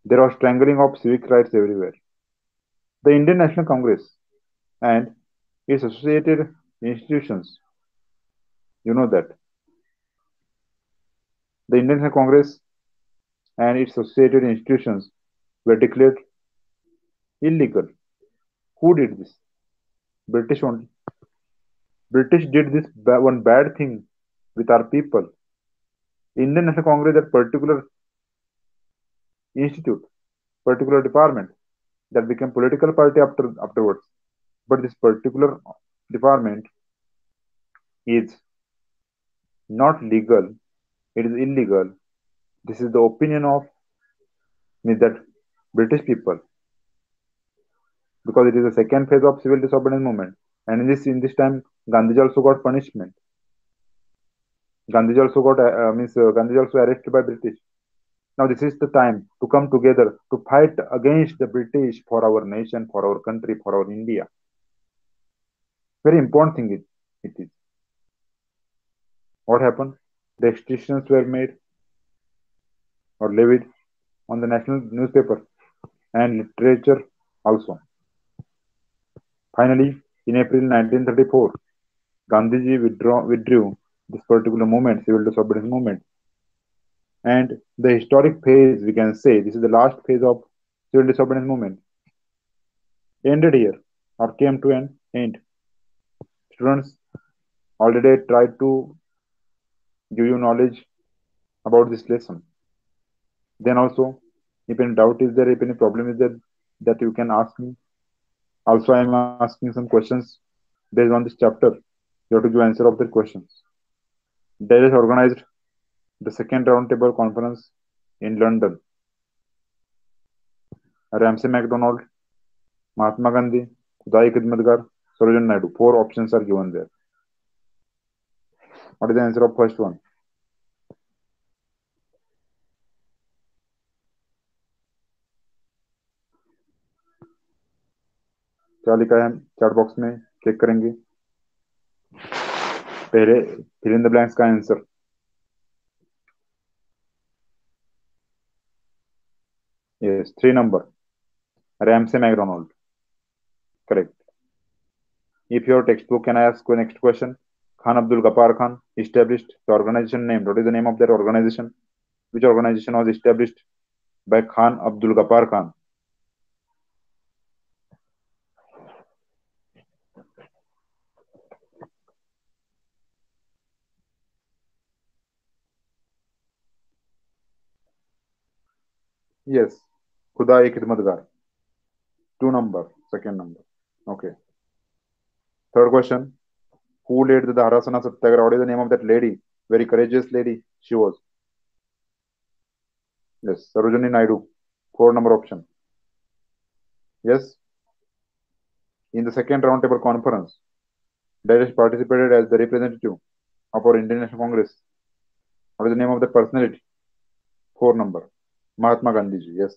There was strangling of civic rights everywhere. The Indian national Congress and its associated institutions, you know that the Indian National Congress and its associated institutions were declared illegal. Who did this? British only. British did this one bad thing with our people. Indian National Congress, that particular institute, particular department, that became political party afterwards. But this particular department is not legal. It is illegal. This is the opinion of me, that British people, because it is the second phase of civil disobedience movement. And in this time, Gandhiji also got punishment. Gandhiji also arrested by British. Now this is the time to come together to fight against the British for our nation, for our country, for our India. Very important thing it is. What happened? Restrictions were made or levied on the national newspaper and literature also. Finally, in April 1934, Gandhiji withdrew this particular movement, civil disobedience movement. And the historic phase, we can say, this is the last phase of civil disobedience movement, ended here or came to an end. Students, already tried to give you knowledge about this lesson. Then also, if any doubt is there, if any problem is there, that you can ask me. Also, I am asking some questions based on this chapter. You have to give answer of the questions. There is organized the second roundtable conference in London. Ramsay MacDonald, Mahatma Gandhi, Khudai Khidmatgar, Sarojini Naidu. Four options are given there. What is the answer of first one? क्या लिखा है chat box में? Check करेंगे पहले fill in the blanks का answer. Yes, 3 number, Ramsay MacDonald, correct. If your textbook, can I ask you next question? Khan Abdul Ghaffar Khan established the organization name. What is the name of that organization? Which organization was established by Khan Abdul Ghaffar Khan? Yes. खुदा एक खिदमतगार. 2 number. Second number. Okay. Third question. Who led the Dharasana Satyagraha? What is the name of that lady? Very courageous lady she was. Yes. Sarojini Naidu. 4 number option. Yes. In the second roundtable conference, Darius participated as the representative of our Indian National Congress. What is the name of that personality? 4 number. Mahatma Gandhi ji. Yes.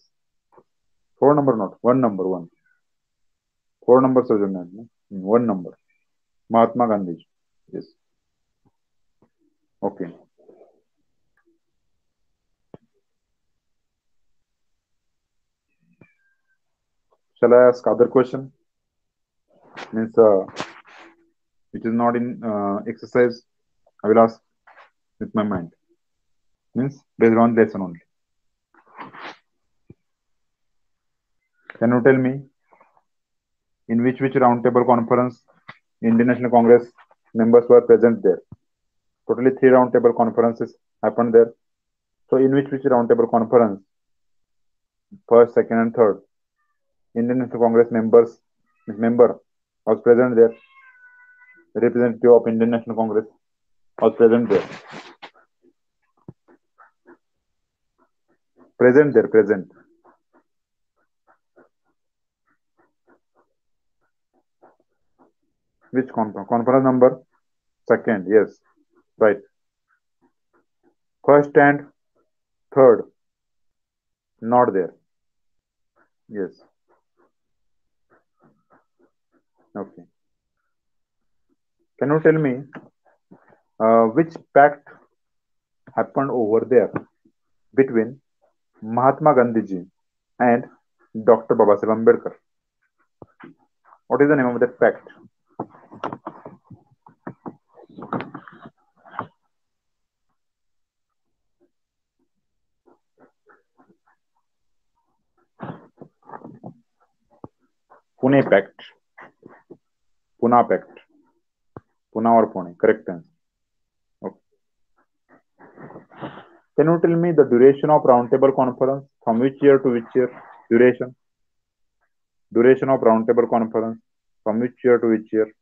4 number not. 1 number. One. 4 number Sarojini Naidu. 1 number. Mahatma Gandhi ji. Yes. Okay. Shall I ask other question? Means which is not in exercise. I will ask with my mind. Means based on lesson only. Can you tell me in which roundtable conference Indian National Congress members were present there? Totally 3 roundtable conferences happened there. So in which roundtable conference, first, second, and third, Indian National Congress member was present there. The representative of Indian National Congress was present there. Present there, present. Which conference? Conference number? Second, yes. Right. First and third, not there. Yes. Okay. Can you tell me which pact happened over there between Mahatma Gandhi ji and Dr. Babasaheb Ambedkar? What is the name of that pact? Pune Pact. Pune Pact. Pune or Pune? Correct answer. Okay. Can you tell me the duration of roundtable conference from which year to which year? Duration. Duration of roundtable conference from which year to which year?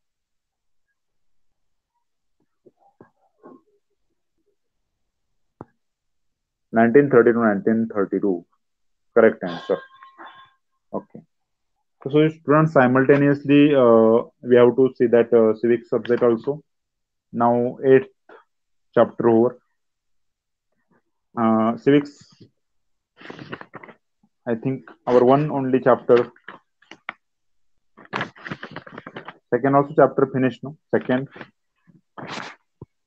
1930 to 1932. Correct answer. Okay. So students, simultaneously we have to see that civic subject also. Now 8th chapter over. Civics, I think our one only chapter. Second also chapter finished, no? Second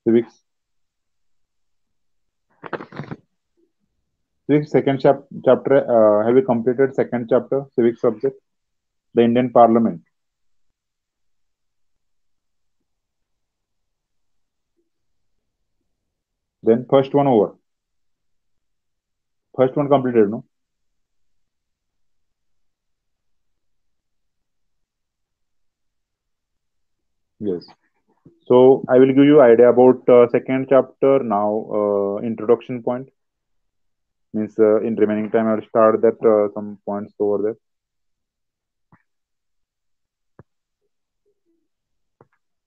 civics. Civics second chapter. Have we completed second chapter civic subject? The Indian Parliament. Then first one over. First one completed, no? Yes. So I will give you idea about second chapter now. Introduction point means in remaining time I will start that some points over there.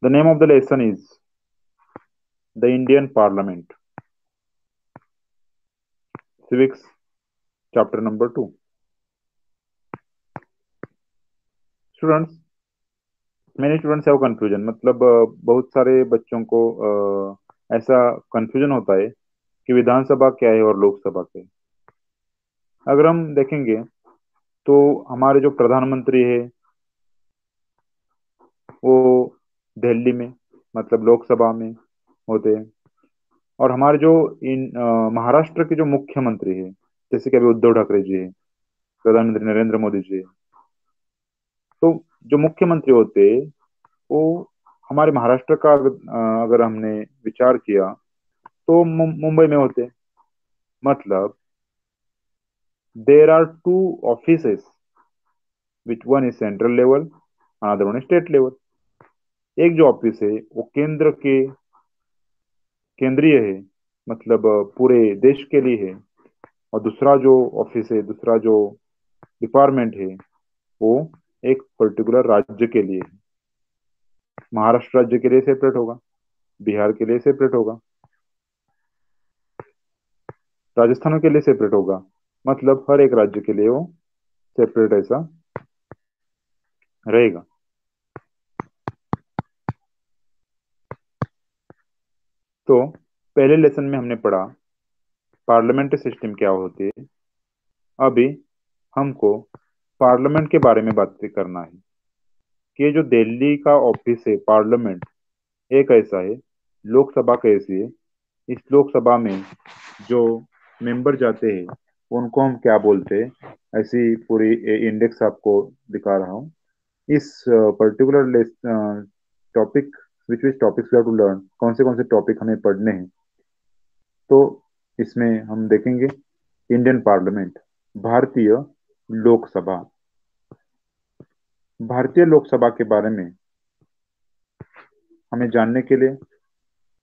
The name of the lesson is the Indian Parliament. Civics chapter number 2. Students, many students have confusion. मतलब बहुत सारे बच्चों को ऐसा confusion होता है कि विधानसभा क्या है और लोकसभा क्या है. अगर हम देखेंगे तो हमारे जो प्रधानमंत्री है वो दिल्ली में मतलब लोकसभा में होते हैं और हमारे जो इन महाराष्ट्र के जो मुख्यमंत्री है जैसे कि अभी उद्धव ठाकरे जी है, प्रधानमंत्री नरेंद्र मोदी जी है, तो जो मुख्यमंत्री होते हैं वो हमारे महाराष्ट्र का अगर हमने विचार किया तो मुंबई में होते हैं. मतलब there are two offices which one is central level another one is state level. एक जो ऑफिस है वो केंद्रीय है मतलब पूरे देश के लिए है और दूसरा जो ऑफिस है, दूसरा जो डिपार्टमेंट है, वो एक पर्टिकुलर राज्य के लिए है। महाराष्ट्र राज्य के लिए सेपरेट होगा, बिहार के लिए सेपरेट होगा, राजस्थान के लिए सेपरेट होगा। मतलब हर एक राज्य के लिए वो सेपरेट ऐसा रहेगा। तो पहले लेसन में हमने पढ़ा पार्लियामेंट्री सिस्टम क्या होती है। अभी हमको पार्लियामेंट के बारे में बात करना है कि ये जो दिल्ली का ऑफिस है पार्लियामेंट, एक ऐसा है। लोकसभा कैसी है, इस लोकसभा में जो मेंबर जाते हैं उनको हम क्या बोलते हैं, ऐसी पूरी इंडेक्स आपको दिखा रहा हूँ। इस particular topic, which which topics we have to learn, कौन से टॉपिक हमें पढ़ने हैं। तो इसमें हम देखेंगे इंडियन पार्लियामेंट, भारतीय लोकसभा। भारतीय लोकसभा के बारे में हमें जानने के लिए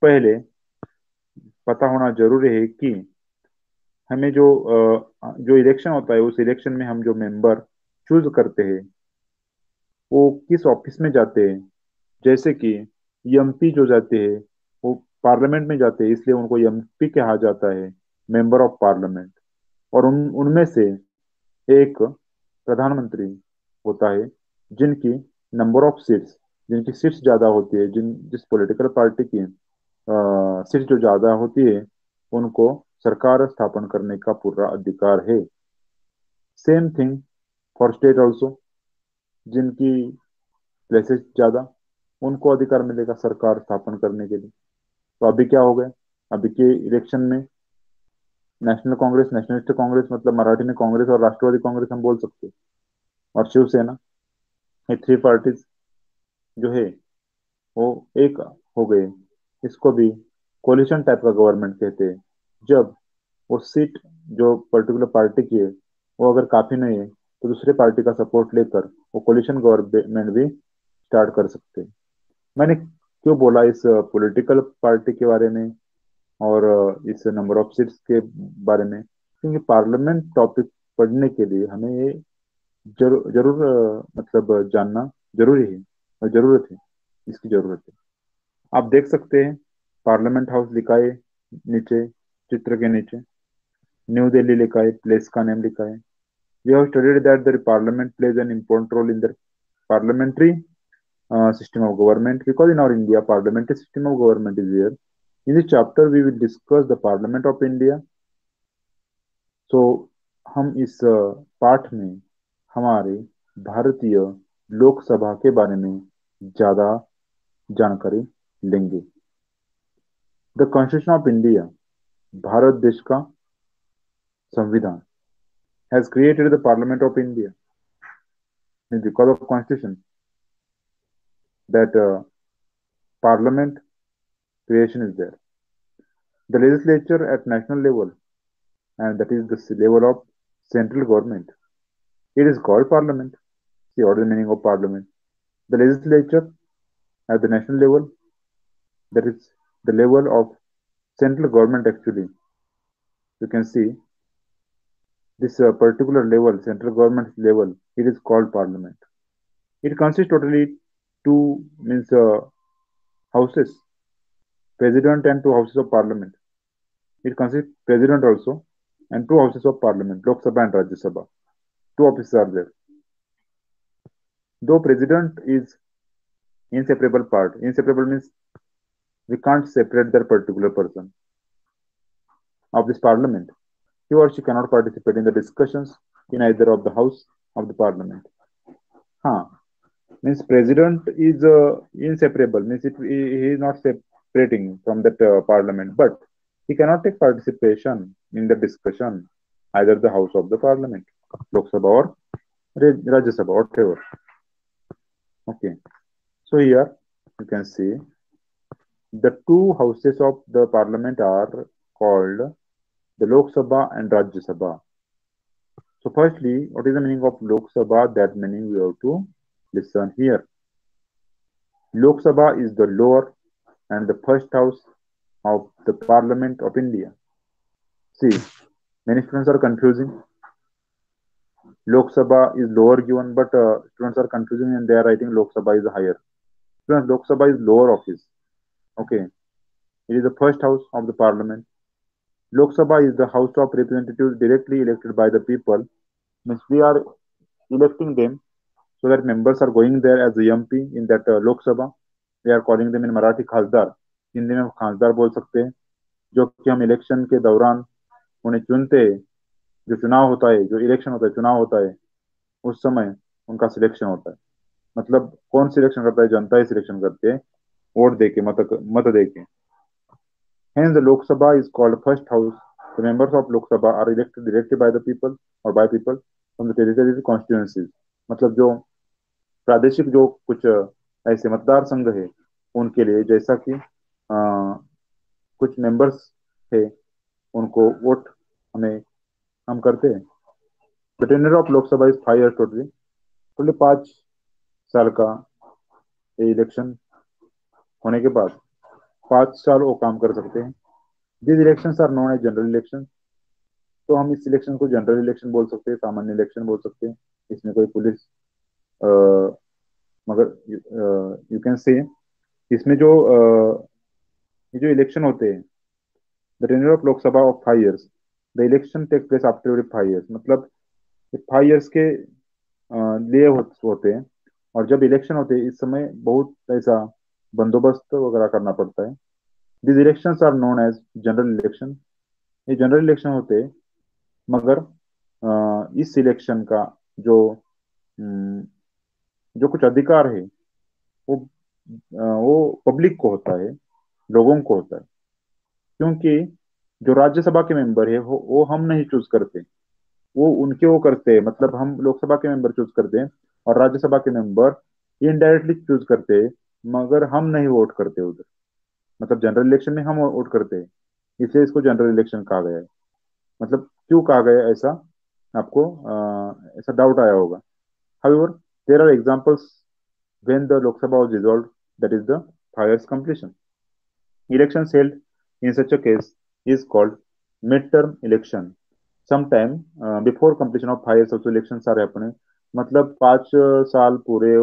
पहले पता होना जरूरी है कि हमें जो इलेक्शन होता है, उस इलेक्शन में हम जो मेंबर चूज करते हैं वो किस ऑफिस में जाते हैं। जैसे कि एमपी जो जाते हैं वो पार्लियामेंट में जाते हैं, इसलिए उनको एमपी कहा जाता है, मेंबर ऑफ पार्लियामेंट। और उन उनमें से एक प्रधानमंत्री होता है, जिनकी नंबर ऑफ सीट्स, जिनकी सीट्स ज्यादा होती है, जिस पॉलिटिकल पार्टी की सीट जो ज्यादा होती है, उनको सरकार स्थापन करने का पूरा अधिकार है। Same thing for state also, जिनकी प्लेसेस ज्यादा, उनको अधिकार मिलेगा सरकार स्थापन करने के लिए। तो अभी क्या हो गया, अभी के इलेक्शन में नेशनल कांग्रेस, नेशनलिस्ट कांग्रेस, मतलब मराठी में कांग्रेस और राष्ट्रवादी कांग्रेस हम बोल सकते हैं, और शिवसेना, ये थ्री पार्टीज जो है वो एक हो गए। इसको भी कोलिशन टाइप का गवर्नमेंट कहते हैं। जब वो सीट जो पर्टिकुलर पार्टी की है वो अगर काफी नहीं है, तो दूसरे पार्टी का सपोर्ट लेकर वो कोलिशन गवर्नमेंट भी स्टार्ट कर सकते हैं। मैंने क्यों बोला इस पॉलिटिकल पार्टी के बारे में और इस नंबर ऑफ सीट्स के बारे में, क्योंकि पार्लियामेंट टॉपिक पढ़ने के लिए हमें ये जरूर मतलब जानना जरूरी है, और जरूरत है, इसकी जरूरत है। आप देख सकते हैं पार्लियामेंट हाउस लिखा है नीचे, चित्र के नीचे न्यू दिल्ली लिखा है, प्लेस का नेम लिखा है। We have studied that the parliament plays an important role in the parliamentary system of government, because in our India parliamentary system of government is there. In this chapter we will discuss the Parliament of India. So हम इस पाठ में हमारे भारतीय लोकसभा के बारे में ज्यादा जानकारी लेंगे। The constitution of India, Bharat देश का संविधान, has created the parliament of India. Because of constitution that parliament creation is there. The legislature at national level, and that is the level of central government, it is called parliament. See what is the meaning of parliament. The legislature at the national level, that is the level of central government actually. You can see this particular level, central government level, it is called parliament. It consists totally two means houses, president and two houses of parliament. It consists president also and two houses of parliament, Lok Sabha and Rajya Sabha. Two offices are there. Though president is inseparable part, inseparable means we can't separate that particular person of this parliament. He or she cannot participate in the discussions in either of the house of the parliament. Huh. Means president is inseparable, means he is not separating from that parliament, but he cannot take participation in the discussion either the house of the parliament, Lok Sabha or Rajya Sabha, whatever. Okay. So here you can see the two houses of the parliament are called the Lok Sabha and Rajya Sabha. So firstly, what is the meaning of Lok Sabha? That meaning we have to listen here. Lok Sabha is the lower and the first house of the Parliament of India. See, Many students are confusing. Lok Sabha is lower given, but students are confusing and they are writing Lok Sabha is higher. Students, Lok Sabha is lower office. Okay, it is the first house of the parliament. Lok Sabha is the House of Representatives directly elected by the people. Means we are electing them so that members are going there as a MP in that Lok Sabha. We are calling them in Marathi खासदार. हिंदी में खासदार बोल सकते हैं जो कि हम election के दौरान उन्हें चुनते हैं जो चुनाव होता है जो इलेक्शन होता है चुनाव होता है उस समय उनका सिलेक्शन होता है मतलब कौन सिलेक्शन करता है जनता ही सिलेक्शन करते हैं वोट देके मत देके hence the Lok Sabha is called first house. The members of Lok Sabha are elected directly by the people or by people from the territory constituencies. मतलब जो प्रादेशिक जो कुछ ऐसे मतदार संघ है उनके लिए जैसा कि कुछ मेंबर्स थे उनको वोट हमें हम करते हैं the tenure of Lok Sabha is 5 years totally totally 5 साल का इलेक्शन होने के बाद 5 साल वो काम कर सकते हैं this elections are known as general election तो हम इस इलेक्शन को जनरल इलेक्शन बोल सकते हैं सामान्य इलेक्शन बोल सकते हैं इसमें कोई पुलिस मगर यू कैन से इसमें जो ये जो इलेक्शन होते हैं the tenure of Lok Sabha of 5 years the election take place after every 5 years मतलब 5 years के लिए होते हैं और जब इलेक्शन होते हैं इस समय बहुत ऐसा बंदोबस्त वगैरह करना पड़ता है this elections are known as general election ये जनरल इलेक्शन होते हैं मगर इस इलेक्शन का जो जो कुछ अधिकार है वो पब्लिक को होता है लोगों को होता है क्योंकि जो राज्यसभा के मेंबर है वो हम नहीं चूज करते वो उनके वो करते हैं मतलब हम लोकसभा के मेंबर चूज करते हैं और राज्यसभा के मेंबर इनडायरेक्टली चूज करते हैं मगर हम नहीं वोट करते उधर मतलब जनरल इलेक्शन में हम वोट करते हैं इसलिए इसको जनरल इलेक्शन कहा गया है मतलब क्यों कहा गया ऐसा आपको ऐसा डाउट आया होगा however there are examples when the Lok Sabha was dissolved that is the 5 years completion elections held in such a case is called midterm election sometime before completion of 5 years also elections are happening मतलब 5 साल पूरे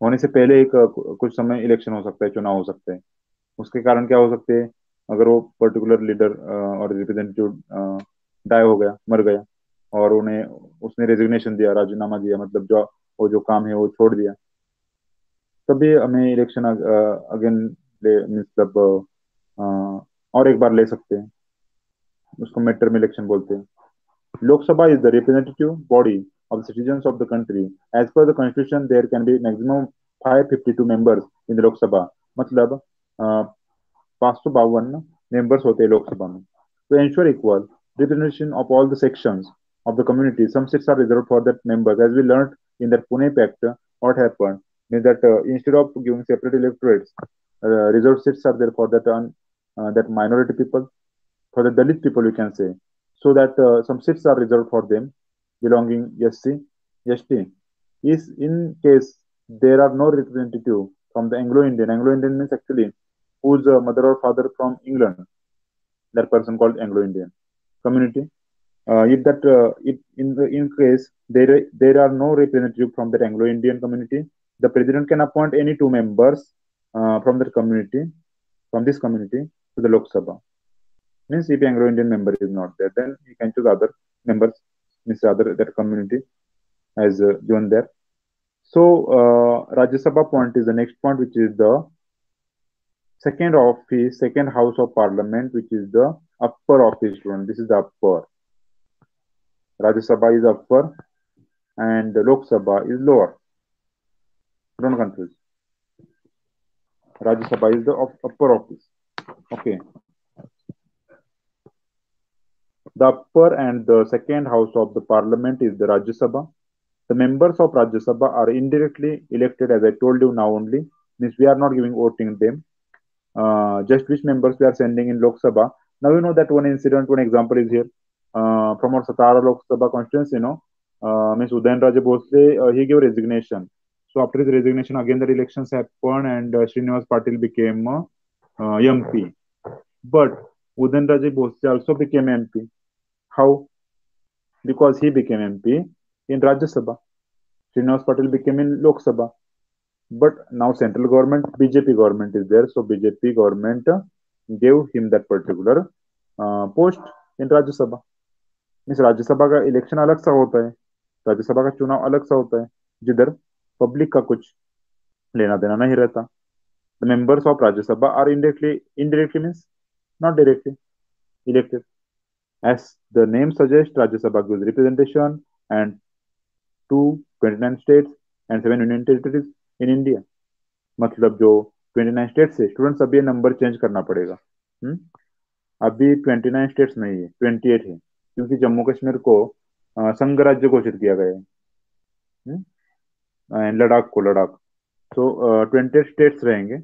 होने से पहले एक कुछ समय election हो सकता है चुनाव हो सकते हैं उसके कारण क्या हो सकते हैं अगर वो पर्टिकुलर लीडर और रिप्रेजेंटेटिव डाई हो गया मर गया और उन्हें उसने रेजिग्नेशन दिया राजीनामा दिया मतलब जो वो जो काम है वो छोड़ दिया तभी हमें इलेक्शन अगेन मतलब और एक बार ले सकते हैं उसको मिड टर्म इलेक्शन बोलते हैं Lok Sabha is the representative body of the citizens of the country. As per the constitution, there can be maximum 552 members in the Lok Sabha. मतलब 552 members होते हैं लोकसभा में. To ensure equal representation of all the sections of the community, some seats are reserved for that members. As we learned in that Pune Pact, what happened is that instead of giving separate electorates, reserved seats are there for that minority people, for the Dalit people, you can say. So that some seats are reserved for them belonging SC, ST. Is in case there are no representative from the Anglo-Indian. Anglo-Indian means actually whose mother or father from England. That person called Anglo-Indian community. If that if in case there are no representative from that Anglo-Indian community, the president can appoint any 2 members from that community, from this community to the Lok Sabha. Means if Anglo-Indian member is not there, then he can choose other members, means other that community as given there. So Rajya Sabha point is the next point, which is the second office, second house of parliament, which is the upper office one. This is the upper. Rajya Sabha is upper and Lok Sabha is lower. Don't confuse. Rajya Sabha is the upper office. Okay. The upper and the second house of the parliament is the Rajya Sabha. The members of Rajya Sabha are indirectly elected, as I told you now only. Means we are not giving voting them. Just which members we are sending in Lok Sabha. Now you know that one incident, one example is here. From our Satara Lok Sabha constituency, means Udayan Raja Bhosle, he gave resignation. So after his resignation, again the elections happened and Srinivas Patil became MP. But Udanraje Bose also became MP. How? Because he became MP in Rajya Sabha. Srinivas Patil became in Lok Sabha. But now central government, BJP government is there, so BJP government gave him that particular post in Rajya Sabha. Means Rajya Sabha का election अलग सा होता है, राज्यसभा का चुनाव अलग सा होता है, जिधर पब्लिक का कुछ लेना देना नहीं रहता. The members of Rajya Sabha are indirectly means not directly elected. As the name suggests, Rajya Sabha gives representation and to 29 states and 7 union territories in India. मतलब जो 29 स्टेट्स है, स्टूडेंट्स अभी ये नंबर चेंज करना पड़ेगा. हम्म अभी 29 स्टेट्स नहीं है, 28 है, क्योंकि जम्मू कश्मीर को संघ राज्य घोषित किया गया है. लद्दाख को लद्दाख. तो 28 स्टेट्स रहेंगे,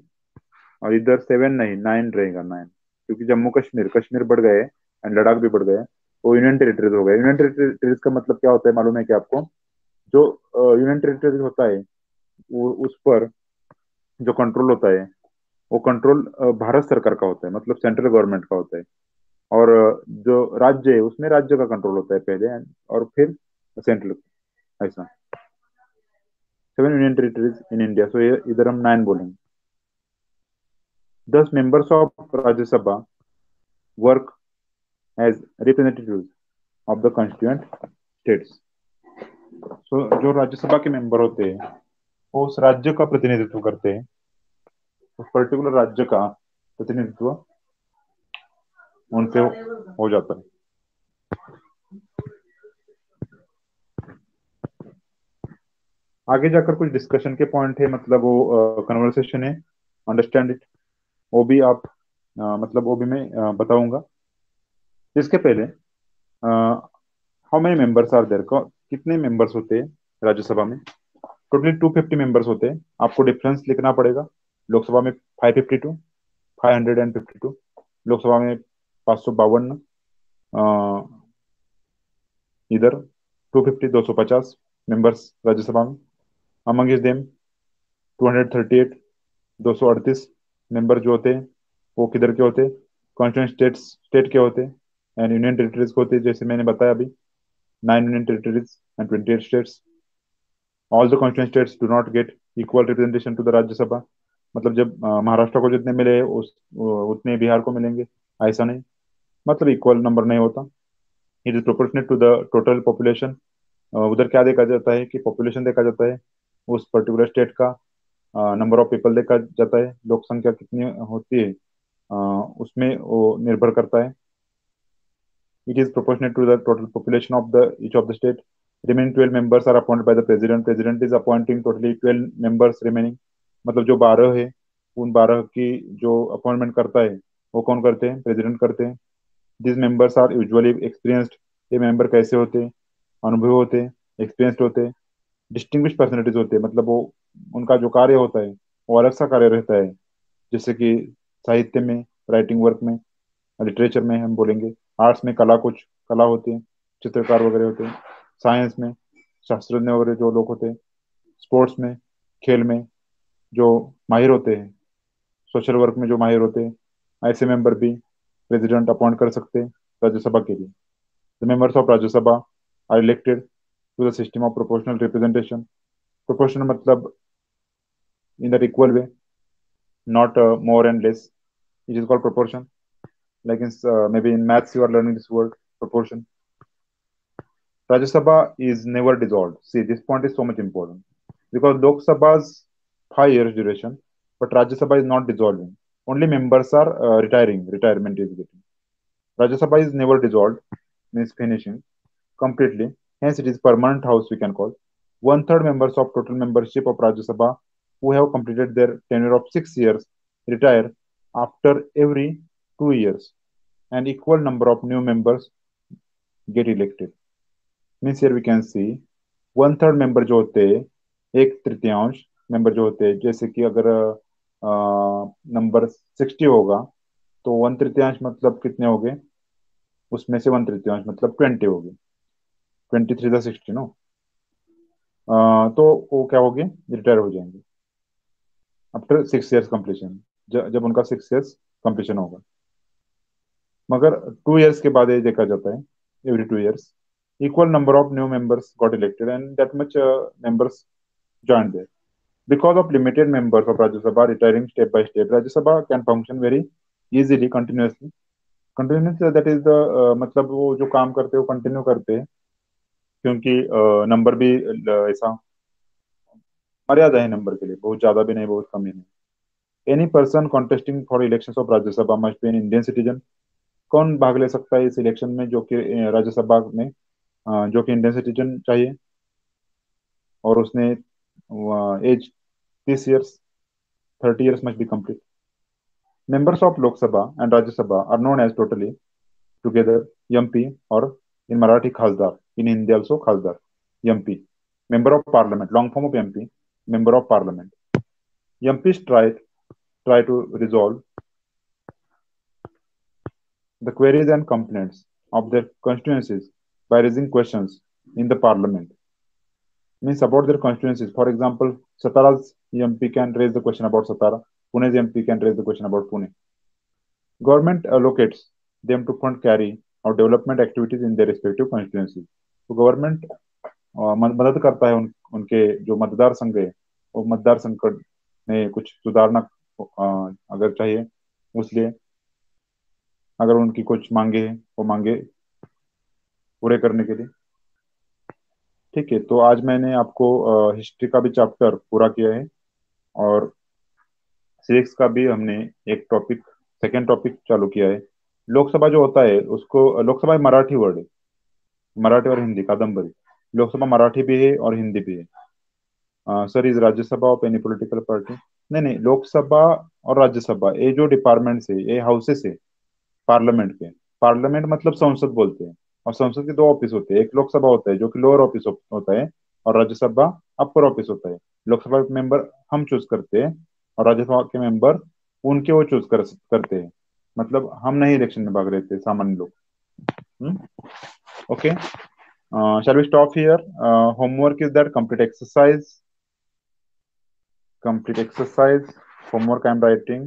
और इधर 7 नहीं 9 रहेगा, 9, क्योंकि जम्मू कश्मीर कश्मीर बढ़ गए एंड लद्दाख भी बढ़ गए, वो यूनियन टेरिटरीज हो गए. यूनियन टेरिटरीज का मतलब क्या होता है मालूम है क्या आपको? जो यूनियन टेरिटरीज होता है, उस पर जो कंट्रोल होता है, वो कंट्रोल भारत सरकार का होता है, मतलब सेंट्रल गवर्नमेंट का होता है. और जो राज्य है उसमें राज्य का कंट्रोल होता है पहले, और फिर सेंट्रल. ऐसा 7 union territories in India, so ये इधर हम 9 बोलेंगे. 10 members of Rajya Sabha work as representatives of the constituent states. So जो राज्यसभा के मेंबर होते हैं वो उस राज्य का प्रतिनिधित्व करते हैं, उस पर्टिकुलर राज्य का प्रतिनिधित्व उनसे हो जाता है. आगे जाकर कुछ डिस्कशन के पॉइंट है, मतलब वो कन्वर्सेशन है, अंडरस्टैंड इट. वो भी आप मतलब वो भी मैं बताऊंगा. इसके पहले how many members are there, कितने मेंबर्स होते हैं राज्यसभा में? टोटली 250 मेंबर्स होते हैं. आपको डिफरेंस लिखना पड़ेगा. लोकसभा में 552, 552. लोकसभा में 552. इधर 250, 250 मेंबर्स राज्यसभा में. अमंग इज देम 238, 238 मेंबर जो होते हैं वो किधर के होते हैं? कॉन्स्टिट्यूंट स्टेट के होते हैं. एंड यूनियन टेरिटरीज के होते हैं, जैसे मैंने बताया अभी, 9 union territories and 28 states. All the constituent states do not get equal representation to the Rajya Sabha. मतलब जब महाराष्ट्र को जितने मिले उतने बिहार को मिलेंगे, ऐसा नहीं, मतलब इक्वल नंबर नहीं होता. It is proportionate to the total population. उधर क्या देखा जाता है कि पॉपुलेशन देखा जाता है, उस पर्टिकुलर स्टेट का नंबर ऑफ पीपल देखा जाता है, लोक संख्या कितनी होती है उसमें वो निर्भर करता है. It is proportionate to the total population of the each of the state. Remaining 12 members are appointed by the president. President is appointing totally 12 members remaining. मतलब जो 12 है, उन 12 की जो अपॉइंटमेंट करता है वो कौन करते हैं? प्रेसिडेंट करते हैं. This members are usually experienced. ये मेंबर कैसे होते हैं? अनुभवी होते हैं, एक्सपीरियंस्ड होते हैं, डिस्टिंग्विश पर्सनैलिटीज होते हैं. मतलब वो उनका जो कार्य होता है वो अलग सा कार्य रहता है. जैसे कि साहित्य में, राइटिंग वर्क में, लिटरेचर में हम बोलेंगे. आर्ट्स में कला, कुछ कला होती है, चित्रकार वगैरह होते हैं. साइंस में शास्त्रज्ञ वगैरह जो लोग होते हैं. स्पोर्ट्स में, खेल में जो माहिर होते हैं. सोशल वर्क में जो माहिर होते हैं. ऐसे मेंबर भी प्रेसिडेंट अपॉइंट कर सकते हैं राज्यसभा के लिए. The members of Rajya Sabha are elected to the system of proportional representation. Proportional मतलब in that equal way, not more and less. It is called proportion. Like in maybe in maths you are learning this word proportion. Rajya Sabha is never dissolved. See, this point is so much important because Lok Sabha's 5 years duration, but Rajya Sabha is not dissolving. Only members are retiring. Retirement is getting. Rajya Sabha is never dissolved, means finishing completely. Hence, it is permanent house we can call. One third members of total membership of Rajya Sabha who have completed their tenure of 6 years retire after every 2 years, and equal number of new members get elected. Means here we can see one third member जो होते हैं, एक तृतीयांश member जो होते हैं, जैसे कि अगर नंबर 60 होगा तो वन तृतीयांश मतलब कितने हो गए? उसमें से वन तृतीयांश मतलब 20 हो गए. 23 × 60 नो. तो वो क्या हो गए? रिटायर हो जाएंगे आफ्टर 6 years कंप्लीशन, जब उनका 6 years कंप्लीशन होगा. मगर 2 years के बाद ये देखा जाता है, every 2 years equal number of new members got elected and that much members joined there. Because of limited members of Rajya Sabha retiring step by step, Rajya Sabha can function very easily, continuously. Continuously that is the मतलब वो जो काम करते हैं वो continue करते हैं, क्योंकि नंबर भी ऐसा मर्यादा है नंबर के लिए, बहुत ज्यादा भी नहीं बहुत कम ही नहीं। Any person contesting for election of Rajya Sabha must be an Indian citizen. कौन भाग ले सकता है इस इलेक्शन में जो कि राज्यसभा में, जो कि इंडियन सिटीजन चाहिए और उसने as 30 years, 30 years must be complete. Members of Lok Sabha and Rajya Sabha are known as totally together MP or in Marathi Khasdar, in Hindi also Khasdar, MP, Member of Parliament, long form of MP, Member of Parliament. MPs try to resolve the queries and complaints of their constituencies by raising questions in the Parliament. Means about their constituencies. For example, Satara's MP can raise the question about Satara. Pune's MP can raise the question about Pune. Government allocates them to fund carry out development activities in their respective constituencies. तो government मदद करता है उनके जो मतदार संघ है, वो मतदार संघ में कुछ सुधारना अगर चाहिए, उसलिए अगर उनकी कुछ मांगे हैं वो मांगे पूरे करने के लिए। ठीक है, तो आज मैंने आपको हिस्ट्री का भी चैप्टर पूरा किया है और सिविक्स का भी हमने एक टॉपिक, सेकेंड टॉपिक चालू किया है। लोकसभा जो होता है उसको, लोकसभा एक मराठी वर्ड है, मराठी और हिंदी कादम्बरी। लोकसभा मराठी भी है और हिंदी भी है। Sir is Rajya Sabha of any political party? नहीं नहीं, लोकसभा और राज्यसभा ये जो डिपार्टमेंट्स है, ये हाउसेस है पार्लियामेंट के। पार्लियामेंट मतलब संसद बोलते हैं, और संसद के दो ऑफिस होते हैं, एक लोकसभा होता है जो कि लोअर ऑफिस होता है, और राज्यसभा अपर ऑफिस होता है। लोकसभा के मेंबर हम चूज करते हैं और राज्यसभा के मेंबर उनके वो चूज करते हैं, मतलब हम नहीं इलेक्शन में भाग लेते सामान्य लोग। Okay, shall we stop here? Homework is that complete exercise. Homework I am writing.